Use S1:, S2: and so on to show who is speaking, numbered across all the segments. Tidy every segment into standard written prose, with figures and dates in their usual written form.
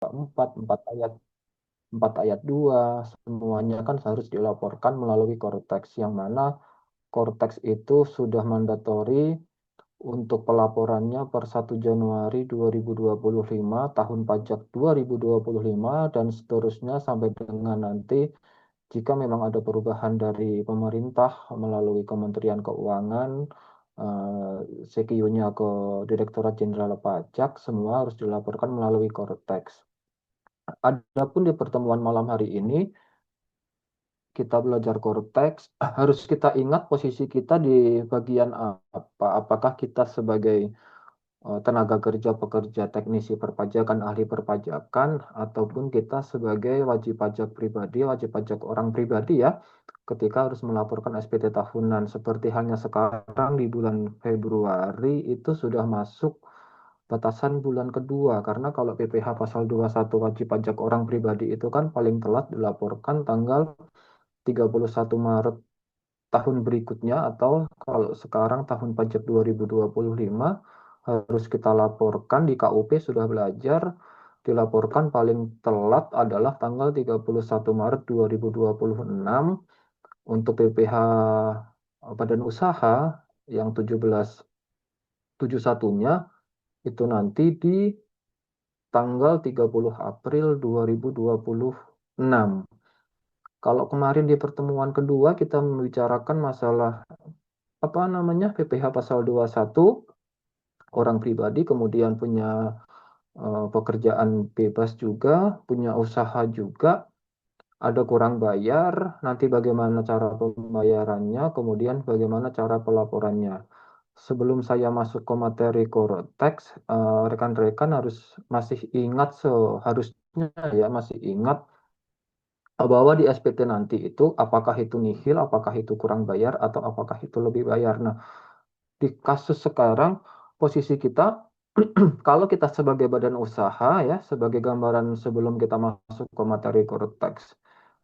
S1: 4 ayat 2, semuanya kan harus dilaporkan melalui Cortex, yang mana Cortex itu sudah mandatori untuk pelaporannya per 1 Januari 2025, tahun pajak 2025, dan seterusnya sampai dengan nanti jika memang ada perubahan dari pemerintah melalui Kementerian Keuangan, eh, CQ-nya ke Direktorat Jenderal Pajak, semua harus dilaporkan melalui Cortex. Adapun di pertemuan malam hari ini, kita belajar Cortex, harus kita ingat posisi kita di bagian apa. Apakah kita sebagai tenaga kerja, pekerja, teknisi perpajakan, ahli perpajakan, ataupun kita sebagai wajib pajak pribadi, wajib pajak orang pribadi ya, ketika harus melaporkan SPT tahunan. Seperti halnya sekarang di bulan Februari itu sudah masuk batasan bulan kedua, karena kalau PPh pasal 21 wajib pajak orang pribadi itu kan paling telat dilaporkan tanggal 31 Maret tahun berikutnya, atau kalau sekarang tahun pajak 2025 harus kita laporkan di KUP sudah belajar, dilaporkan paling telat adalah tanggal 31 Maret 2026 untuk PPh badan usaha yang 1771-nya itu nanti di tanggal 30 April 2026. Kalau kemarin di pertemuan kedua kita membicarakan masalah apa namanya PPh pasal 21 orang pribadi, kemudian punya pekerjaan bebas juga, punya usaha juga, ada kurang bayar, nanti bagaimana cara pembayarannya, kemudian bagaimana cara pelaporannya. Sebelum saya masuk ke materi Cortex, rekan-rekan harus masih ingat, seharusnya ya masih ingat bahwa di SPT nanti itu apakah itu nihil, apakah itu kurang bayar, atau apakah itu lebih bayar. Nah, di kasus sekarang posisi kita kalau kita sebagai badan usaha ya, sebagai gambaran sebelum kita masuk ke materi Cortex,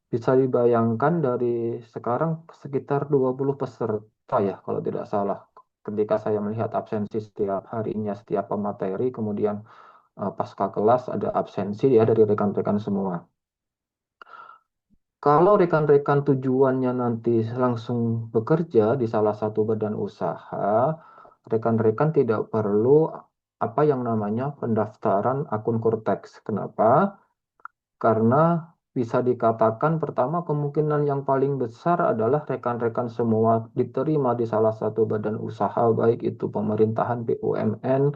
S1: bisa dibayangkan dari sekarang sekitar 20 peserta ya kalau tidak salah. Ketika saya melihat absensi setiap harinya, setiap pemateri, kemudian pasca kelas ada absensi ya dari rekan-rekan semua. Kalau rekan-rekan tujuannya nanti langsung bekerja di salah satu badan usaha, rekan-rekan tidak perlu apa yang namanya pendaftaran akun Cortex. Kenapa? Karena bisa dikatakan pertama kemungkinan yang paling besar adalah rekan-rekan semua diterima di salah satu badan usaha, baik itu pemerintahan BUMN,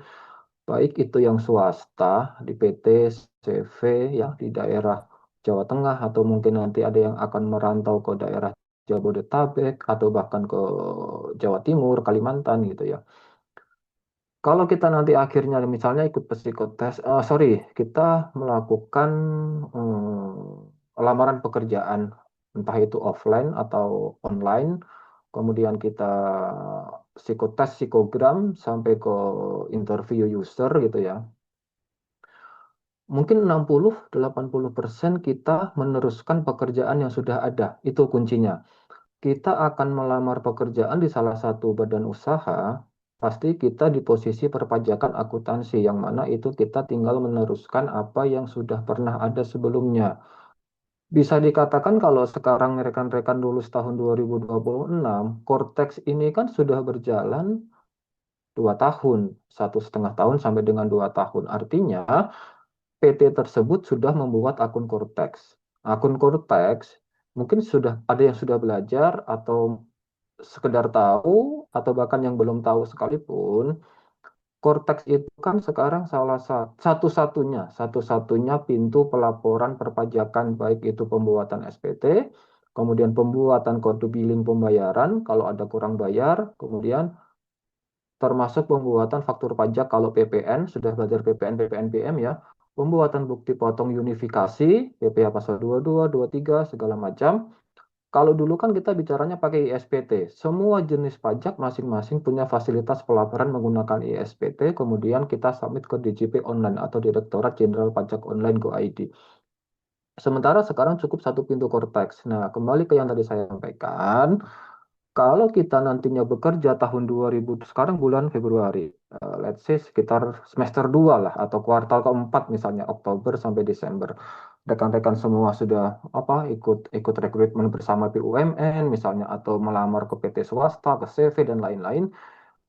S1: baik itu yang swasta di PT, CV, yang di daerah Jawa Tengah, atau mungkin nanti ada yang akan merantau ke daerah Jabodetabek, atau bahkan ke Jawa Timur, Kalimantan gitu ya. Kalau kita nanti akhirnya misalnya ikut psikotes, sorry, kita melakukan lamaran pekerjaan, entah itu offline atau online, kemudian kita psikotes, psikogram, sampai ke interview user gitu ya. Mungkin 60-80% kita meneruskan pekerjaan yang sudah ada. Itu kuncinya. Kita akan melamar pekerjaan di salah satu badan usaha, pasti kita di posisi perpajakan akuntansi, yang mana itu kita tinggal meneruskan apa yang sudah pernah ada sebelumnya. Bisa dikatakan kalau sekarang rekan-rekan lulus tahun 2026, Cortex ini kan sudah berjalan 2 tahun, 1,5 tahun sampai dengan 2 tahun. Artinya PT tersebut sudah membuat akun Cortex. Akun Cortex mungkin sudah ada yang sudah belajar atau sekedar tahu, atau bahkan yang belum tahu sekalipun, Cortex itu kan sekarang salah satu-satunya pintu pelaporan perpajakan, baik itu pembuatan SPT, kemudian pembuatan kode billing pembayaran kalau ada kurang bayar, kemudian termasuk pembuatan faktur pajak kalau PPN, sudah belajar PPN, PPNBM ya, pembuatan bukti potong unifikasi, PPh pasal 22, 23, segala macam. Kalau dulu kan kita bicaranya pakai ISPT. Semua jenis pajak masing-masing punya fasilitas pelaporan menggunakan ISPT, kemudian kita submit ke DJP online atau Direktorat Jenderal Pajak Online Go ID. Sementara sekarang cukup satu pintu Cortex. Nah, kembali ke yang tadi saya sampaikan, Kalau kita nantinya bekerja tahun 2000, sekarang bulan Februari, let's say sekitar semester 2 lah, atau kuartal keempat misalnya, Oktober sampai Desember. Rekan-rekan semua sudah ikut ikut rekrutmen bersama BUMN misalnya, atau melamar ke PT swasta, ke CV, dan lain-lain.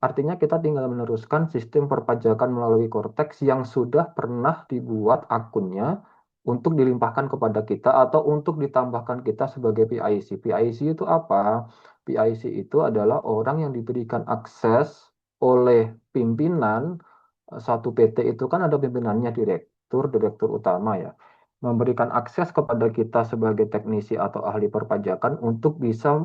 S1: Artinya kita tinggal meneruskan sistem perpajakan melalui Cortex yang sudah pernah dibuat akunnya untuk dilimpahkan kepada kita atau untuk ditambahkan kita sebagai PIC. PIC itu apa? PIC itu adalah orang yang diberikan akses oleh pimpinan. Satu PT itu kan ada pimpinannya, direktur, direktur utama ya. Memberikan akses kepada kita sebagai teknisi atau ahli perpajakan untuk bisa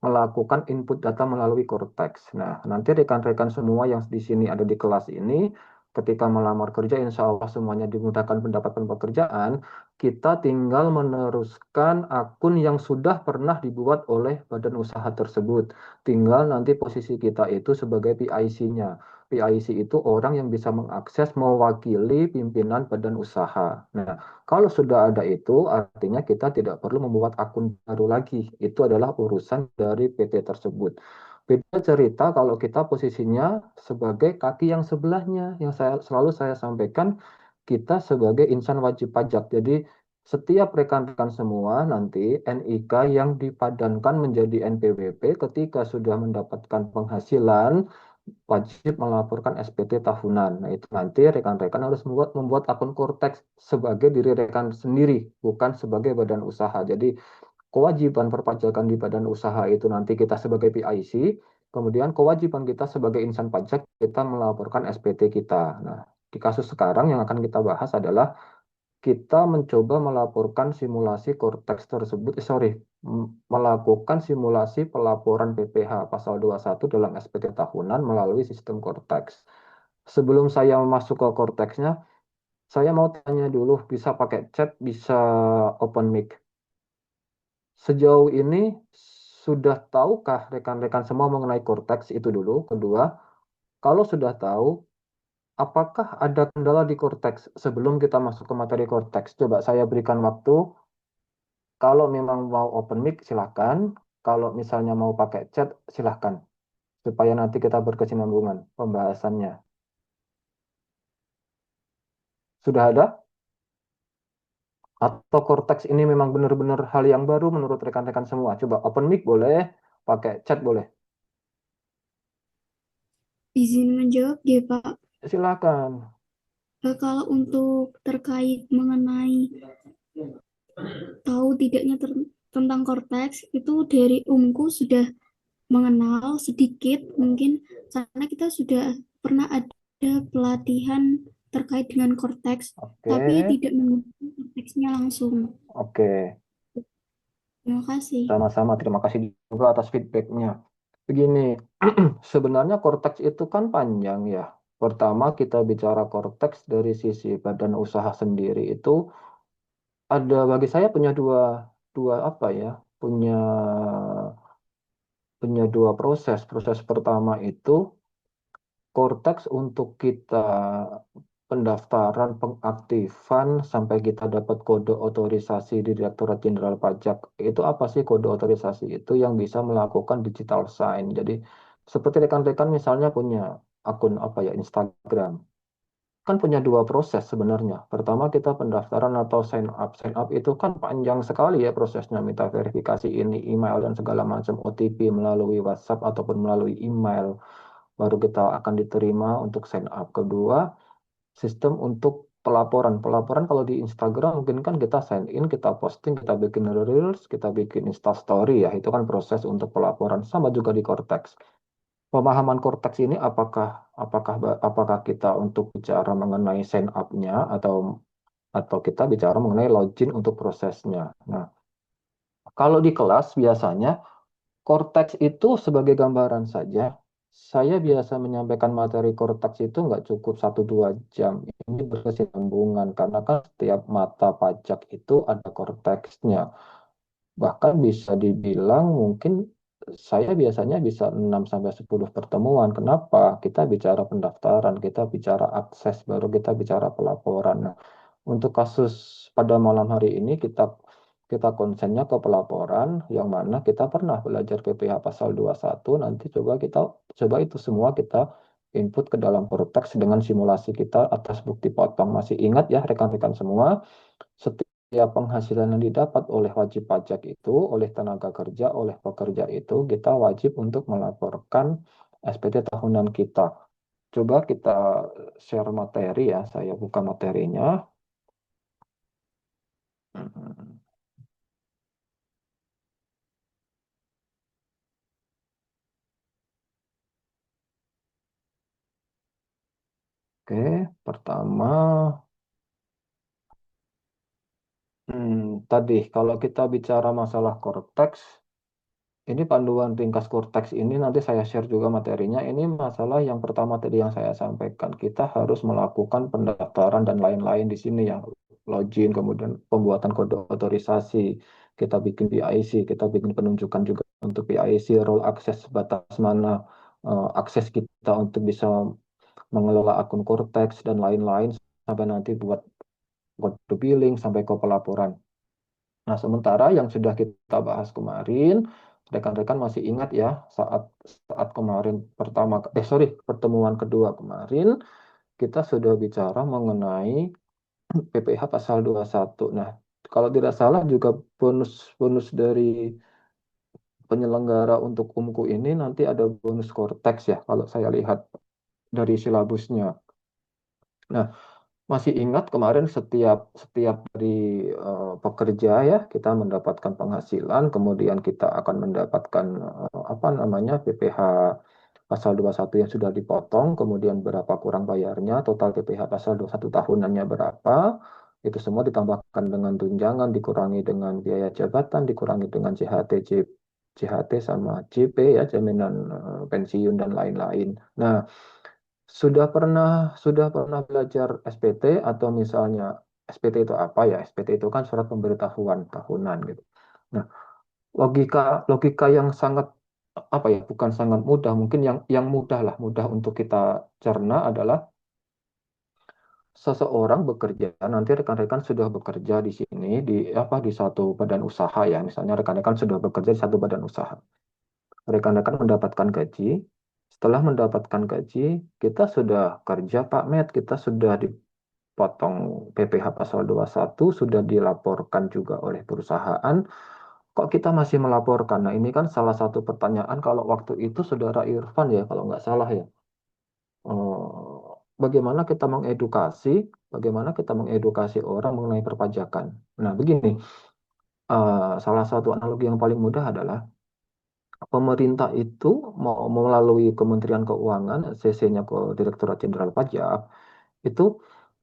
S1: melakukan input data melalui Cortex. Nah, nanti rekan-rekan semua yang di sini ada di kelas ini, ketika melamar kerja, insya Allah semuanya dimudahkan pendapatan pekerjaan, kita tinggal meneruskan akun yang sudah pernah dibuat oleh badan usaha tersebut. Tinggal nanti posisi kita itu sebagai PIC-nya. PIC itu orang yang bisa mengakses mewakili pimpinan badan usaha. Nah, kalau sudah ada itu, artinya kita tidak perlu membuat akun baru lagi. Itu adalah urusan dari PT tersebut. Beda cerita kalau kita posisinya sebagai kaki yang sebelahnya, yang selalu saya sampaikan, kita sebagai insan wajib pajak. Jadi setiap rekan-rekan semua nanti NIK yang dipadankan menjadi NPWP ketika sudah mendapatkan penghasilan wajib melaporkan SPT tahunan. Nah, itu nanti rekan-rekan harus membuat akun Cortex sebagai diri rekan sendiri, bukan sebagai badan usaha. Jadi, kewajiban perpajakan di badan usaha itu nanti kita sebagai PIC, kemudian kewajiban kita sebagai insan pajak, kita melaporkan SPT kita. Nah, di kasus sekarang yang akan kita bahas adalah kita mencoba melaporkan simulasi Cortex tersebut, melakukan simulasi pelaporan PPh pasal 21 dalam SPT tahunan melalui sistem Cortex. Sebelum saya masuk ke Cortex-nya, saya mau tanya dulu, bisa pakai chat, bisa open mic. Sejauh ini sudah tahukah rekan-rekan semua mengenai Cortex itu dulu? Kedua, kalau sudah tahu, apakah ada kendala di Cortex sebelum kita masuk ke materi Cortex? Coba saya berikan waktu. Kalau memang mau open mic, silahkan. Kalau misalnya mau pakai chat, silahkan. Supaya nanti kita berkesinambungan pembahasannya. Sudah ada? Atau Cortex ini memang benar-benar hal yang baru menurut rekan-rekan semua? Coba open mic boleh, pakai chat boleh.
S2: Izin menjawab ya Pak.
S1: Silahkan.
S2: Kalau untuk terkait mengenai tahu tidaknya tentang korteks itu dari umku sudah mengenal sedikit mungkin karena kita sudah pernah ada pelatihan terkait dengan korteks
S1: Oke,
S2: tapi tidak menggunakan korteksnya langsung.
S1: oke.
S2: Terima kasih.
S1: Sama-sama. Terima kasih juga atas feedbacknya. Begini, sebenarnya Cortex itu kan panjang ya. Pertama kita bicara Cortex dari sisi badan usaha sendiri itu ada, bagi saya punya dua dua apa ya? Punya punya dua proses. Proses pertama itu Cortex untuk kita pendaftaran, pengaktifan sampai kita dapat kode otorisasi di Direktorat Jenderal Pajak. Itu apa sih kode otorisasi itu? Yang bisa melakukan digital sign. Jadi seperti rekan-rekan misalnya punya akun Instagram. Kan punya dua proses sebenarnya. Pertama kita pendaftaran atau sign up. Sign up itu kan panjang sekali ya prosesnya. Minta verifikasi ini, email dan segala macam OTP melalui WhatsApp ataupun melalui email. Baru kita akan diterima untuk sign up. Kedua, sistem untuk pelaporan. Pelaporan kalau di Instagram mungkin kan kita sign in, kita posting, kita bikin reels, kita bikin Insta story ya. Itu kan proses untuk pelaporan. Sama juga di Cortex. Pemahaman Cortex ini apakah kita untuk bicara mengenai sign up-nya atau kita bicara mengenai login untuk prosesnya. Nah, kalau di kelas biasanya Cortex itu sebagai gambaran saja. Saya biasa menyampaikan materi Cortex itu nggak cukup 1-2 jam. Ini berkesinambungan karena kan setiap mata pajak itu ada Cortex-nya. Bahkan bisa dibilang mungkin saya biasanya bisa 6-10 pertemuan. Kenapa? Kita bicara pendaftaran, kita bicara akses, baru kita bicara pelaporan. Nah, untuk kasus pada malam hari ini kita konsennya ke pelaporan, yang mana kita pernah belajar PPh pasal 21, nanti coba itu semua kita input ke dalam Cortex dengan simulasi kita atas bukti potong. Masih ingat ya rekan-rekan semua, setiap penghasilan yang didapat oleh wajib pajak itu, oleh tenaga kerja, oleh pekerja itu, kita wajib untuk melaporkan SPT tahunan kita. Coba kita share materi ya, saya buka materinya. Hmm. Oke, pertama, tadi kalau kita bicara masalah Cortex, ini panduan ringkas Cortex ini nanti saya share juga materinya. Ini masalah yang pertama tadi yang saya sampaikan. Kita harus melakukan pendaftaran dan lain-lain di sini ya. Login, kemudian pembuatan kode otorisasi. Kita bikin PIC, kita bikin penunjukan juga untuk PIC, role akses batas mana akses kita untuk bisa mengelola akun Cortex dan lain-lain sampai nanti buat kode billing sampai ke pelaporan. Nah, sementara yang sudah kita bahas kemarin, rekan-rekan masih ingat ya, saat saat kemarin pertemuan kedua kemarin, kita sudah bicara mengenai PPh pasal 21. Nah, kalau tidak salah juga bonus-bonus dari penyelenggara untuk UMKU ini nanti ada bonus Cortex ya, kalau saya lihat dari silabusnya. Nah, masih ingat kemarin setiap setiap dari pekerja ya kita mendapatkan penghasilan, kemudian kita akan mendapatkan apa namanya PPh pasal 21 yang sudah dipotong, kemudian berapa kurang bayarnya, total PPh pasal 21 tahunannya berapa, itu semua ditambahkan dengan tunjangan, dikurangi dengan biaya jabatan, dikurangi dengan CHT sama JP ya, jaminan pensiun dan lain-lain. Nah, sudah pernah belajar SPT atau misalnya SPT itu apa ya? SPT itu kan surat pemberitahuan tahunan gitu. Nah, logika logika yang sangat apa ya? Bukan sangat mudah, mungkin yang mudah lah, mudah untuk kita cerna adalah seseorang bekerja, nanti rekan-rekan sudah bekerja di sini di apa di satu badan usaha ya. Misalnya rekan-rekan sudah bekerja di satu badan usaha. Rekan-rekan mendapatkan gaji. Setelah mendapatkan gaji, kita sudah kerja Pak Med, kita sudah potong PPh pasal 21 sudah dilaporkan juga oleh perusahaan. Kok kita masih melaporkan? Nah, ini kan salah satu pertanyaan kalau waktu itu Saudara Irfan ya, kalau nggak salah ya. Bagaimana kita mengedukasi orang mengenai perpajakan? Nah, begini, salah satu analogi yang paling mudah adalah pemerintah itu mau melalui Kementerian Keuangan, CC-nya ke Direktorat Jenderal Pajak, itu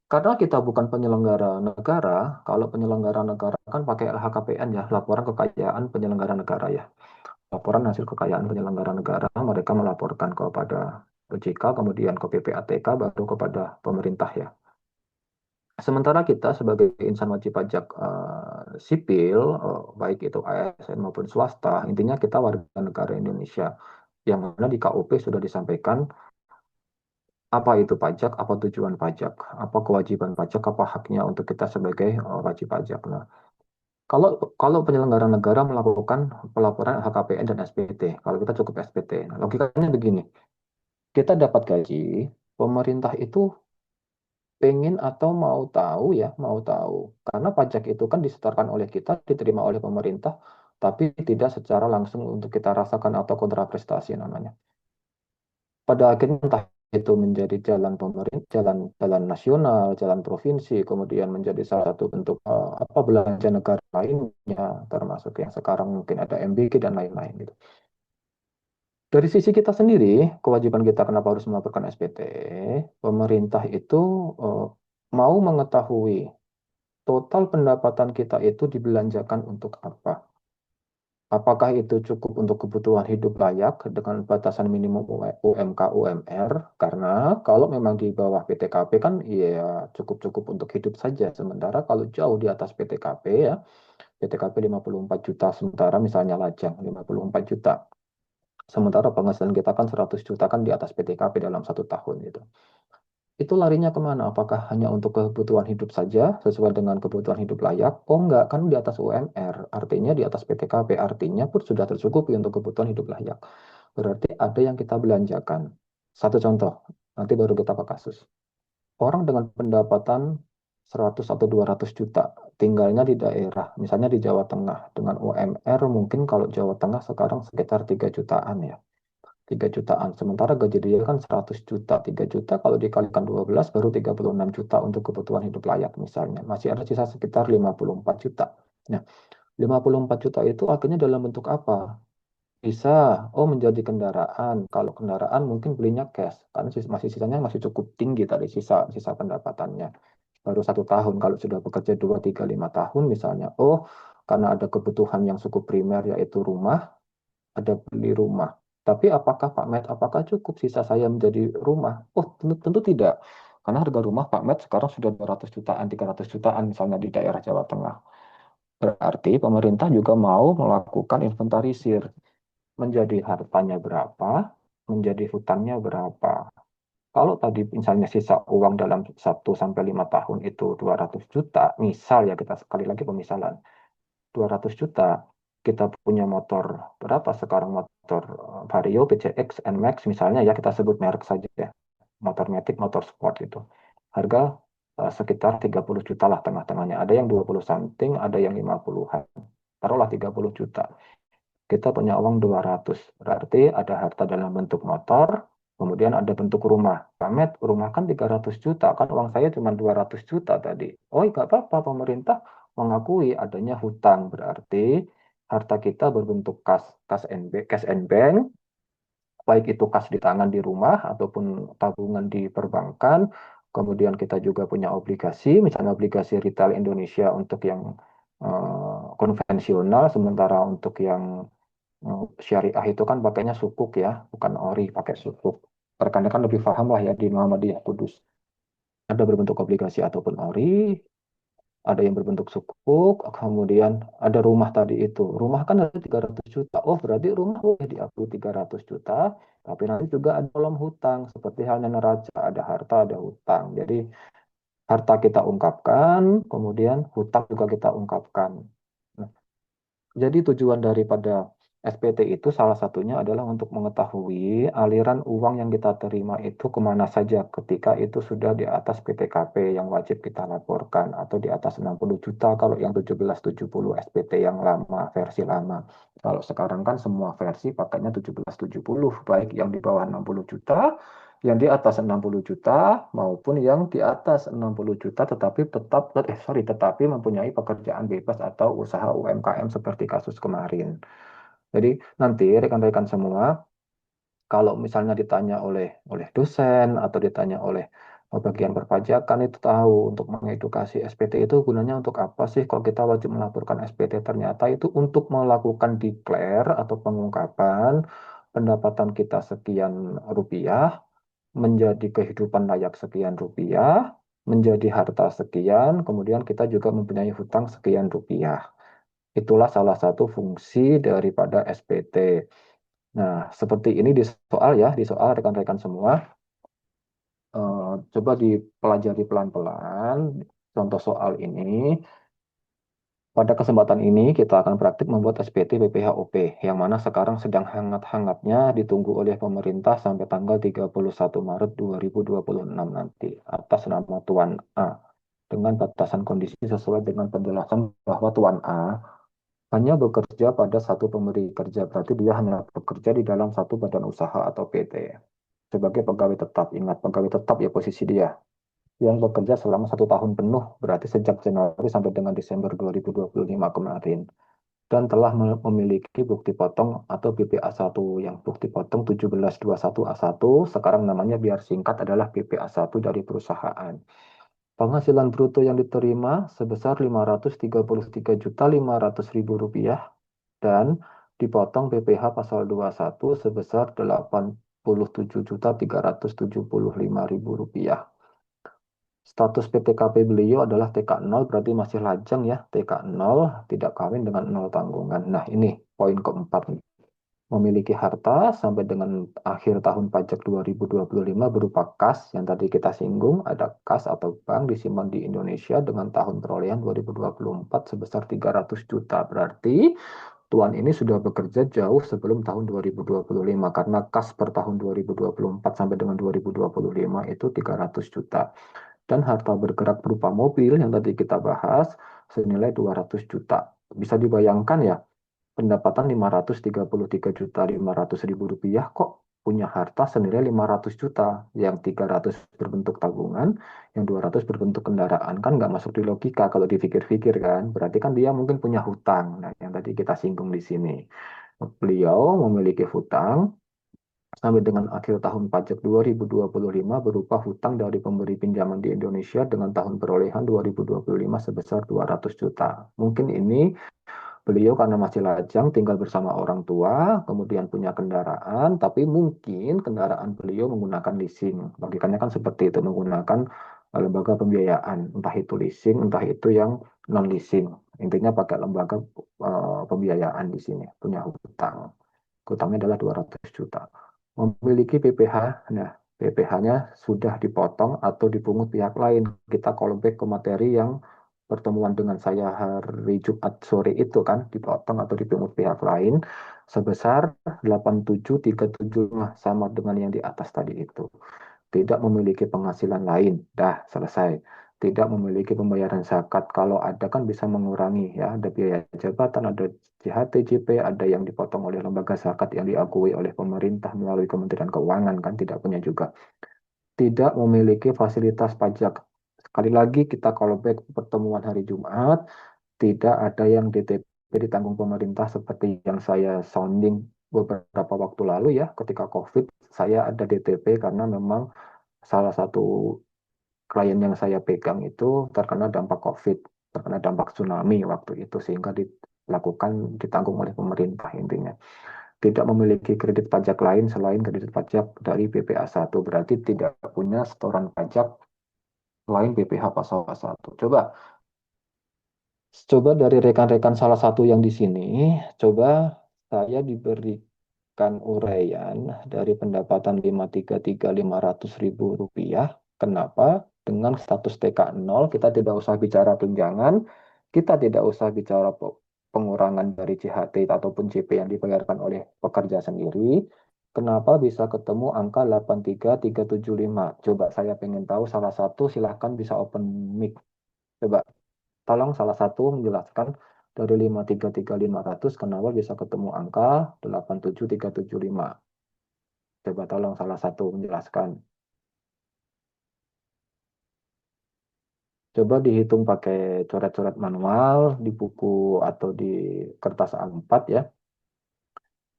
S1: karena kita bukan penyelenggara negara, kalau penyelenggara negara kan pakai LHKPN ya, laporan kekayaan penyelenggara negara ya. Laporan hasil kekayaan penyelenggara negara, mereka melaporkan kepada OJK, kemudian ke PPATK, baru kepada pemerintah ya. Sementara kita sebagai insan wajib pajak sipil, baik itu ASN maupun swasta, intinya kita warga negara Indonesia, yang mana di KUP sudah disampaikan apa itu pajak, apa tujuan pajak, apa kewajiban pajak, apa haknya untuk kita sebagai wajib pajak. Nah, kalau kalau penyelenggara negara melakukan pelaporan LHKPN dan SPT, kalau kita cukup SPT, nah, logikanya begini, kita dapat gaji, pemerintah itu pengen atau mau tahu, karena pajak itu kan disetorkan oleh kita, diterima oleh pemerintah, tapi tidak secara langsung untuk kita rasakan atau kontraprestasi namanya. Pada akhirnya entah itu menjadi jalan pemerintah, jalan nasional, jalan provinsi, kemudian menjadi salah satu bentuk apa belanja negara lainnya, termasuk yang sekarang mungkin ada MBG dan lain-lain gitu. Dari sisi kita sendiri, kewajiban kita kenapa harus melaporkan SPT, pemerintah itu eh, mau mengetahui total pendapatan kita itu dibelanjakan untuk apa. Apakah itu cukup untuk kebutuhan hidup layak dengan batasan minimum UMK UMR? Karena kalau memang di bawah PTKP kan ya cukup-cukup untuk hidup saja. Sementara kalau jauh di atas PTKP ya, PTKP 54 juta, sementara misalnya Lajang 54 juta. Sementara penghasilan kita kan 100 juta kan di atas PTKP dalam 1 tahun gitu. Itu larinya kemana? Apakah hanya untuk kebutuhan hidup saja, sesuai dengan kebutuhan hidup layak? Oh enggak, kan di atas UMR, artinya di atas PTKP, artinya pun sudah tercukupi untuk kebutuhan hidup layak. Berarti ada yang kita belanjakan. Satu contoh, nanti baru kita ke kasus. Orang dengan pendapatan 100 atau 200 juta, tinggalnya di daerah, misalnya di Jawa Tengah, dengan UMR mungkin kalau Jawa Tengah sekarang sekitar 3 jutaan ya. 3 jutaan. Sementara gaji dia kan 100 juta. 3 juta kalau dikalikan 12 baru 36 juta untuk kebutuhan hidup layak misalnya. Masih ada sisa sekitar 54 juta. Nah, 54 juta itu akhirnya dalam bentuk apa? Bisa, oh menjadi kendaraan. Kalau kendaraan mungkin belinya cash, karena masih sisanya masih cukup tinggi tadi sisa sisa pendapatannya. Baru 1 tahun, kalau sudah bekerja 2, 3, 5 tahun misalnya. Oh, karena ada kebutuhan yang cukup primer yaitu rumah, ada beli rumah. Tapi apakah Pak Met, apakah cukup sisa saya menjadi rumah? Oh, tentu tidak. Karena harga rumah Pak Met sekarang sudah 200 jutaan, 300 jutaan misalnya di daerah Jawa Tengah. Berarti pemerintah juga mau melakukan inventarisir. Menjadi hartanya berapa, menjadi hutangnya berapa. Kalau tadi misalnya sisa uang dalam 1 sampai 5 tahun itu 200 juta, misal ya kita sekali lagi pemisalan, 200 juta, kita punya motor berapa sekarang motor Vario, PCX, NMAX misalnya ya kita sebut merek saja ya. Motor Matic, motor sport itu. Harga sekitar 30 juta lah tengah-tengahnya. Ada yang 20 something, ada yang 50-an. Taruhlah 30 juta. Kita punya uang 200. Berarti ada harta dalam bentuk motor, kemudian ada bentuk rumah. Pamet, rumah kan 300 juta, kan uang saya cuma 200 juta tadi. Oh, nggak apa-apa, pemerintah mengakui adanya hutang. Berarti harta kita berbentuk cash and bank, baik itu kas di tangan di rumah ataupun tabungan di perbankan. Kemudian kita juga punya obligasi, misalnya obligasi retail Indonesia untuk yang konvensional, sementara untuk yang syariah itu kan pakainya sukuk ya, bukan ori, pakai sukuk. Rekan-rekan lebih paham lah ya di Muhammadiyah Kudus. Ada berbentuk obligasi ataupun ori, ada yang berbentuk sukuk, kemudian ada rumah tadi itu. Rumah kan ada 300 juta. Oh, berarti rumah boleh diakui 300 juta, tapi nanti juga ada kolom hutang. Seperti halnya neraca, ada harta, ada hutang. Jadi harta kita ungkapkan, kemudian hutang juga kita ungkapkan. Nah, jadi tujuan daripada SPT itu salah satunya adalah untuk mengetahui aliran uang yang kita terima itu kemana saja ketika itu sudah di atas PTKP yang wajib kita laporkan atau di atas 60 juta kalau yang 1770 SPT yang lama, versi lama. Kalau sekarang kan semua versi pakainya 1770, baik yang di bawah 60 juta, yang di atas 60 juta maupun yang di atas 60 juta tetapi mempunyai pekerjaan bebas atau usaha UMKM seperti kasus kemarin. Jadi nanti rekan-rekan semua kalau misalnya ditanya oleh oleh dosen atau ditanya oleh bagian perpajakan itu tahu untuk mengedukasi SPT itu gunanya untuk apa sih kalau kita wajib melaporkan SPT ternyata itu untuk melakukan declare atau pengungkapan pendapatan kita sekian rupiah menjadi kehidupan layak sekian rupiah, menjadi harta sekian, kemudian kita juga mempunyai hutang sekian rupiah. Itulah salah satu fungsi daripada SPT. Nah, seperti ini di soal ya, di soal rekan-rekan semua, coba dipelajari pelan-pelan contoh soal ini. Pada kesempatan ini kita akan praktik membuat SPT BPHOP yang mana sekarang sedang hangat-hangatnya ditunggu oleh pemerintah sampai tanggal 31 Maret 2026 nanti atas nama Tuan A dengan batasan kondisi sesuai dengan penjelasan bahwa Tuan A hanya bekerja pada satu pemberi kerja, berarti dia hanya bekerja di dalam satu badan usaha atau PT sebagai pegawai tetap. Ingat, pegawai tetap ya posisi dia yang bekerja selama 1 tahun penuh, berarti sejak Januari sampai dengan Desember 2025 kemarin, dan telah memiliki bukti potong atau BPA1 yang bukti potong 1721A1, sekarang namanya biar singkat adalah BPA1 dari perusahaan. Penghasilan bruto yang diterima sebesar 533.500.000 rupiah dan dipotong PPh pasal 21 sebesar 87.375.000 rupiah. Status PTKP beliau adalah TK0, berarti masih lajang ya, TK0, tidak kawin dengan nol tanggungan. Nah, ini poin keempat nih. memiliki harta sampai dengan akhir tahun pajak 2025 berupa kas yang tadi kita singgung, ada kas atau bank disimpan di Indonesia dengan tahun perolehan 2024 sebesar 300 juta. Berarti Tuan ini sudah bekerja jauh sebelum tahun 2025 karena kas per tahun 2024 sampai dengan 2025 itu 300 juta. Dan harta bergerak berupa mobil yang tadi kita bahas senilai 200 juta. Bisa dibayangkan ya, pendapatan 533 juta 500 ribu rupiah kok punya harta senilai 500 juta, yang 300 berbentuk tabungan, yang 200 berbentuk kendaraan. Kan nggak masuk di logika kalau dipikir-pikir kan. Berarti kan dia mungkin punya hutang. Nah, yang tadi kita singgung di sini. Beliau memiliki hutang sampai dengan akhir tahun pajak 2025 berupa hutang dari pemberi pinjaman di Indonesia dengan tahun perolehan 2025 sebesar 200 juta. Mungkin ini beliau karena masih lajang tinggal bersama orang tua, kemudian punya kendaraan, tapi mungkin kendaraan beliau menggunakan leasing. Logikanya kan seperti itu, menggunakan lembaga pembiayaan, entah itu leasing, entah itu yang non leasing. Intinya pakai lembaga pembiayaan di sini, punya hutang. Hutangnya adalah 200 juta. Memiliki PPh, nah PPh-nya sudah dipotong atau dipungut pihak lain. Kita callback ke materi yang pertemuan dengan saya hari Jumat sore itu kan, dipotong atau dipungut pihak lain sebesar 87.375 sama dengan yang di atas tadi itu. Tidak memiliki penghasilan lain, dah selesai. Tidak memiliki pembayaran zakat. Kalau ada kan bisa mengurangi ya, ada biaya jabatan, ada JHT, JP, ada yang dipotong oleh lembaga zakat yang diakui oleh pemerintah melalui Kementerian Keuangan kan tidak punya juga. Tidak memiliki fasilitas pajak. Sekali lagi kita kalau back pertemuan hari Jumat, tidak ada yang DTP ditanggung pemerintah seperti yang saya sounding beberapa waktu lalu ya, ketika COVID saya ada DTP karena memang salah satu klien yang saya pegang itu terkena dampak COVID, terkena dampak tsunami waktu itu sehingga dilakukan ditanggung oleh pemerintah intinya. Tidak memiliki kredit pajak lain selain kredit pajak dari BPA 1, berarti tidak punya setoran pajak selain BPH pasal 1. Coba dari rekan-rekan salah satu yang di sini, coba saya diberikan uraian dari pendapatan 533.500 ribu rupiah. Kenapa? Dengan status TK 0, kita tidak usah bicara tunjangan, kita tidak usah bicara pengurangan dari CHT ataupun CP yang dibayarkan oleh pekerja sendiri. Kenapa bisa ketemu angka 83.375? Coba saya pengen tahu salah satu, silahkan bisa open mic. Coba tolong salah satu menjelaskan dari 533.500 kenapa bisa ketemu angka 87.375. Coba tolong salah satu menjelaskan. Coba dihitung pakai coret-coret manual di buku atau di kertas A4 ya.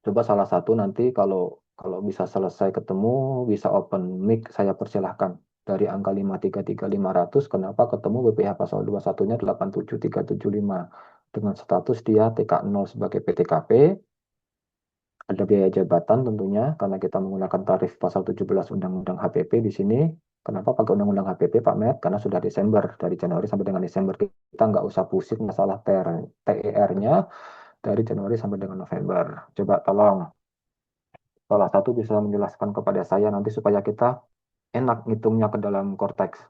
S1: Coba salah satu nanti kalau kalau bisa selesai ketemu, bisa open mic, saya persilahkan. Dari angka 533.500, kenapa ketemu BPH pasal 21-nya 87.375. Dengan status dia TK 0 sebagai PTKP, ada biaya jabatan tentunya, karena kita menggunakan tarif pasal 17 Undang-Undang HPP di sini. Kenapa pakai Undang-Undang HPP, Pak Met? Karena sudah Desember, dari Januari sampai dengan Desember. Kita nggak usah pusing masalah TER-nya dari Januari sampai dengan November. Coba tolong salah satu bisa menjelaskan kepada saya nanti supaya kita enak ngitungnya ke dalam korteks.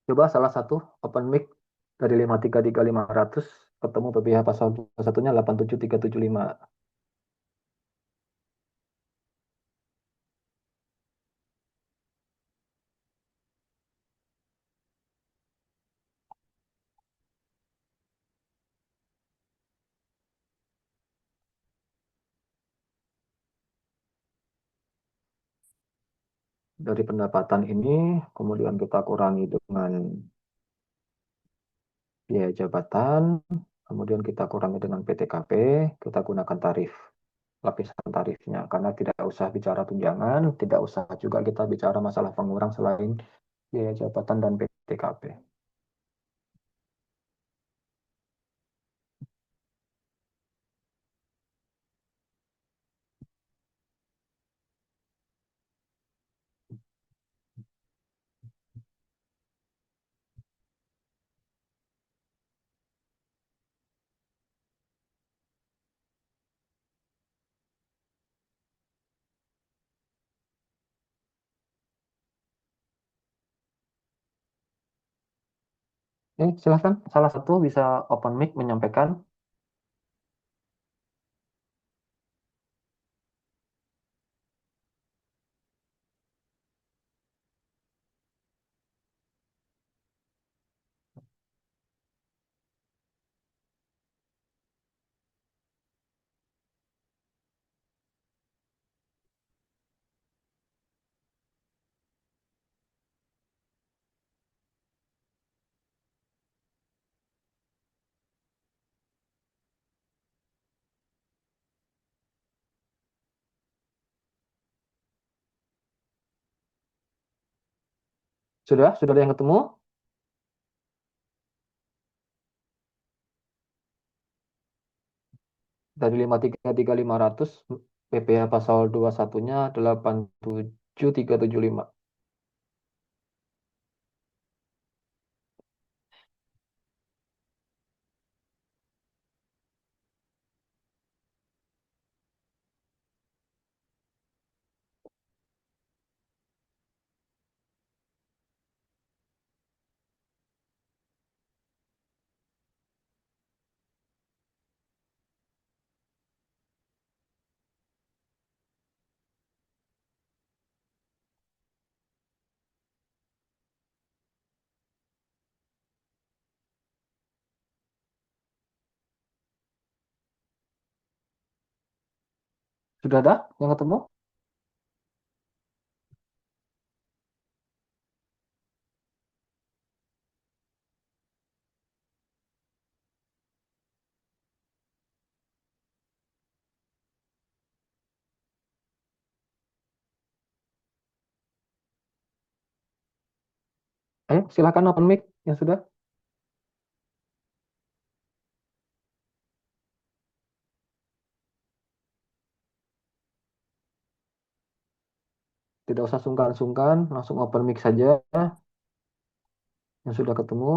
S1: Coba salah satu open mic dari 533.500 ketemu PPh pasal 21-nya 87.375. Dari pendapatan ini kemudian kita kurangi dengan biaya jabatan, kemudian kita kurangi dengan PTKP, kita gunakan tarif, lapisan tarifnya, karena tidak usah bicara tunjangan, tidak usah juga kita bicara masalah pengurang selain biaya jabatan dan PTKP. Silahkan salah satu bisa open mic menyampaikan. Sudah ada yang ketemu? Dari 533.500 PPh pasal 21-nya 87.375. Sudah ada yang ketemu? Ayo, silakan open mic yang sudah. Tidak usah sungkan-sungkan, langsung open mic saja yang sudah ketemu.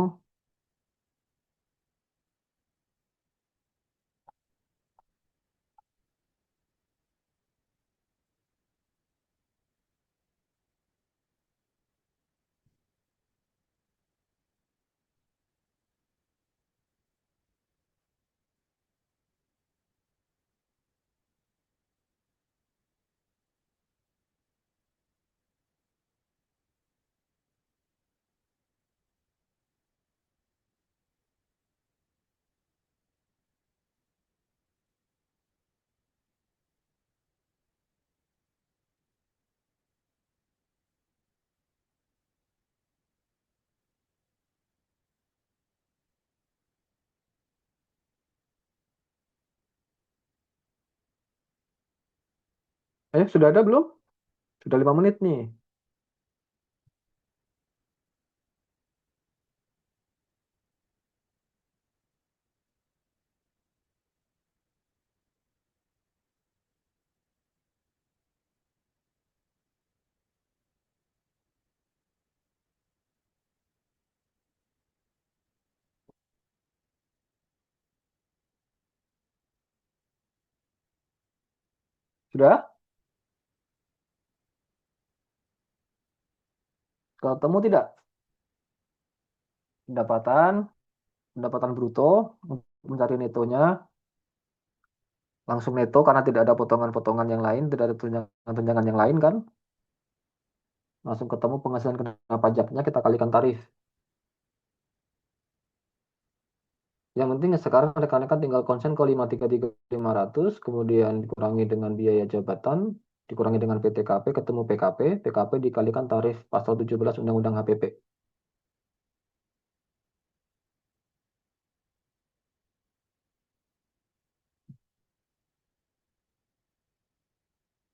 S1: Ayo, sudah ada belum? Sudah 5 menit nih. Sudah? Ketemu tidak? Pendapatan, pendapatan bruto, mencari netonya, langsung neto karena tidak ada potongan-potongan yang lain, tidak ada tunjangan-tunjangan yang lain kan? Langsung ketemu penghasilan kena pajaknya, kita kalikan tarif. Yang penting sekarang rekan-rekan tinggal konsen ke 533.500, kemudian dikurangi dengan biaya jabatan, dikurangi dengan PTKP, ketemu PKP, PKP dikalikan tarif pasal 17 Undang-Undang HPP.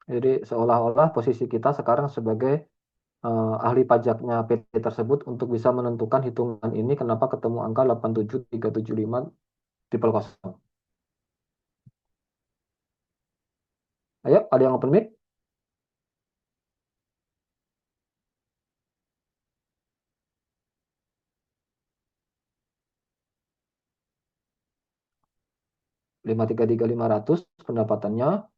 S1: Jadi seolah-olah posisi kita sekarang sebagai ahli pajaknya PT tersebut untuk bisa menentukan hitungan ini kenapa ketemu angka 87.375 triple kosong. Ayo, ada yang open mic? 533.500 pendapatannya,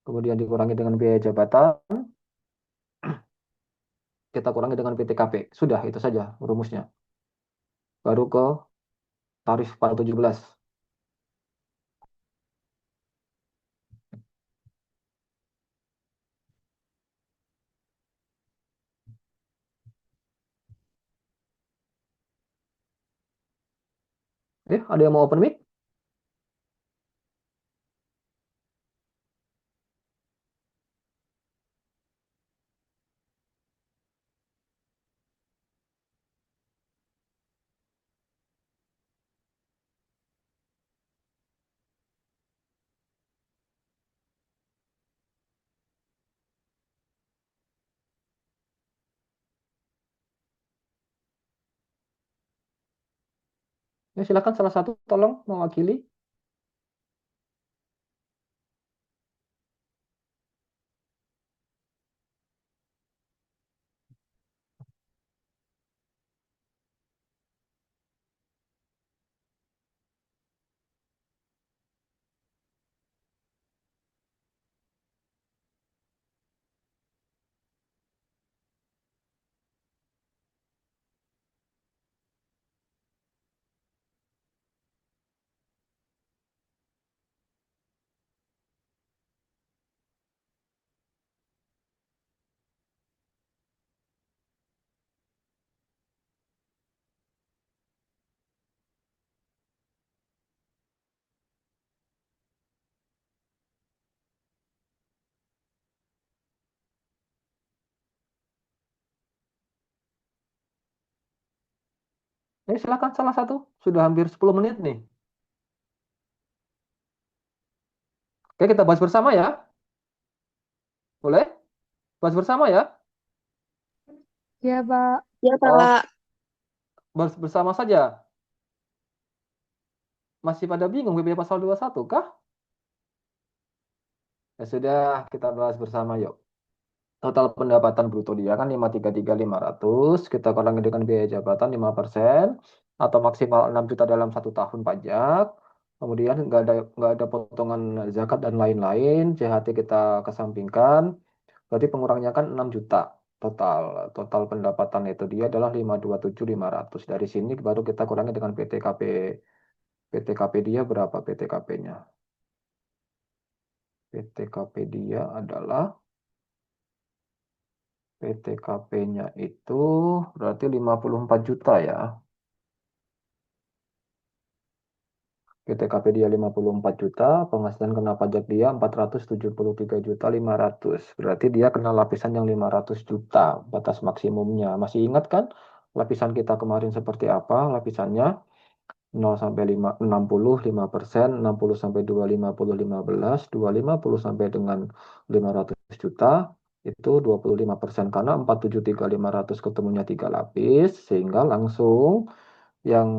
S1: kemudian dikurangi dengan biaya jabatan, kita kurangi dengan PTKP. Sudah, itu saja rumusnya. baru ke tarif 417. Ada yang mau open mic? Silakan salah satu tolong mewakili. Silakan salah satu. Sudah hampir 10 menit nih. Oke, kita bahas bersama ya. Boleh? Bahas bersama ya.
S3: Ya, Pak.
S4: Ya,
S1: Oh,
S4: Kak.
S1: bahas bersama saja. Masih pada bingung BB pasal 21 kah? Ya sudah, kita bahas bersama yuk. Total pendapatan bruto dia kan 533.500, kita kurangi dengan biaya jabatan 5%, atau maksimal 6 juta dalam 1 tahun pajak. Kemudian nggak ada potongan zakat dan lain-lain, CHT kita kesampingkan, berarti pengurangnya kan 6 juta total. Total pendapatan itu dia adalah 527.500. Dari sini baru kita kurangi dengan PTKP. PTKP dia berapa PTKP-nya? PTKP dia adalah PTKP-nya itu berarti 54 juta ya. PTKP dia 54 juta, penghasilan kena pajak dia 473.500. Berarti dia kena lapisan yang 500 juta, batas maksimumnya. Masih ingat kan lapisan kita kemarin seperti apa? Lapisannya 0 sampai 5, 60, 5%, 60 sampai 250, 15, 250 sampai dengan 500 juta, itu 25%. Karena 473.500 ketemunya 3 lapis, sehingga langsung yang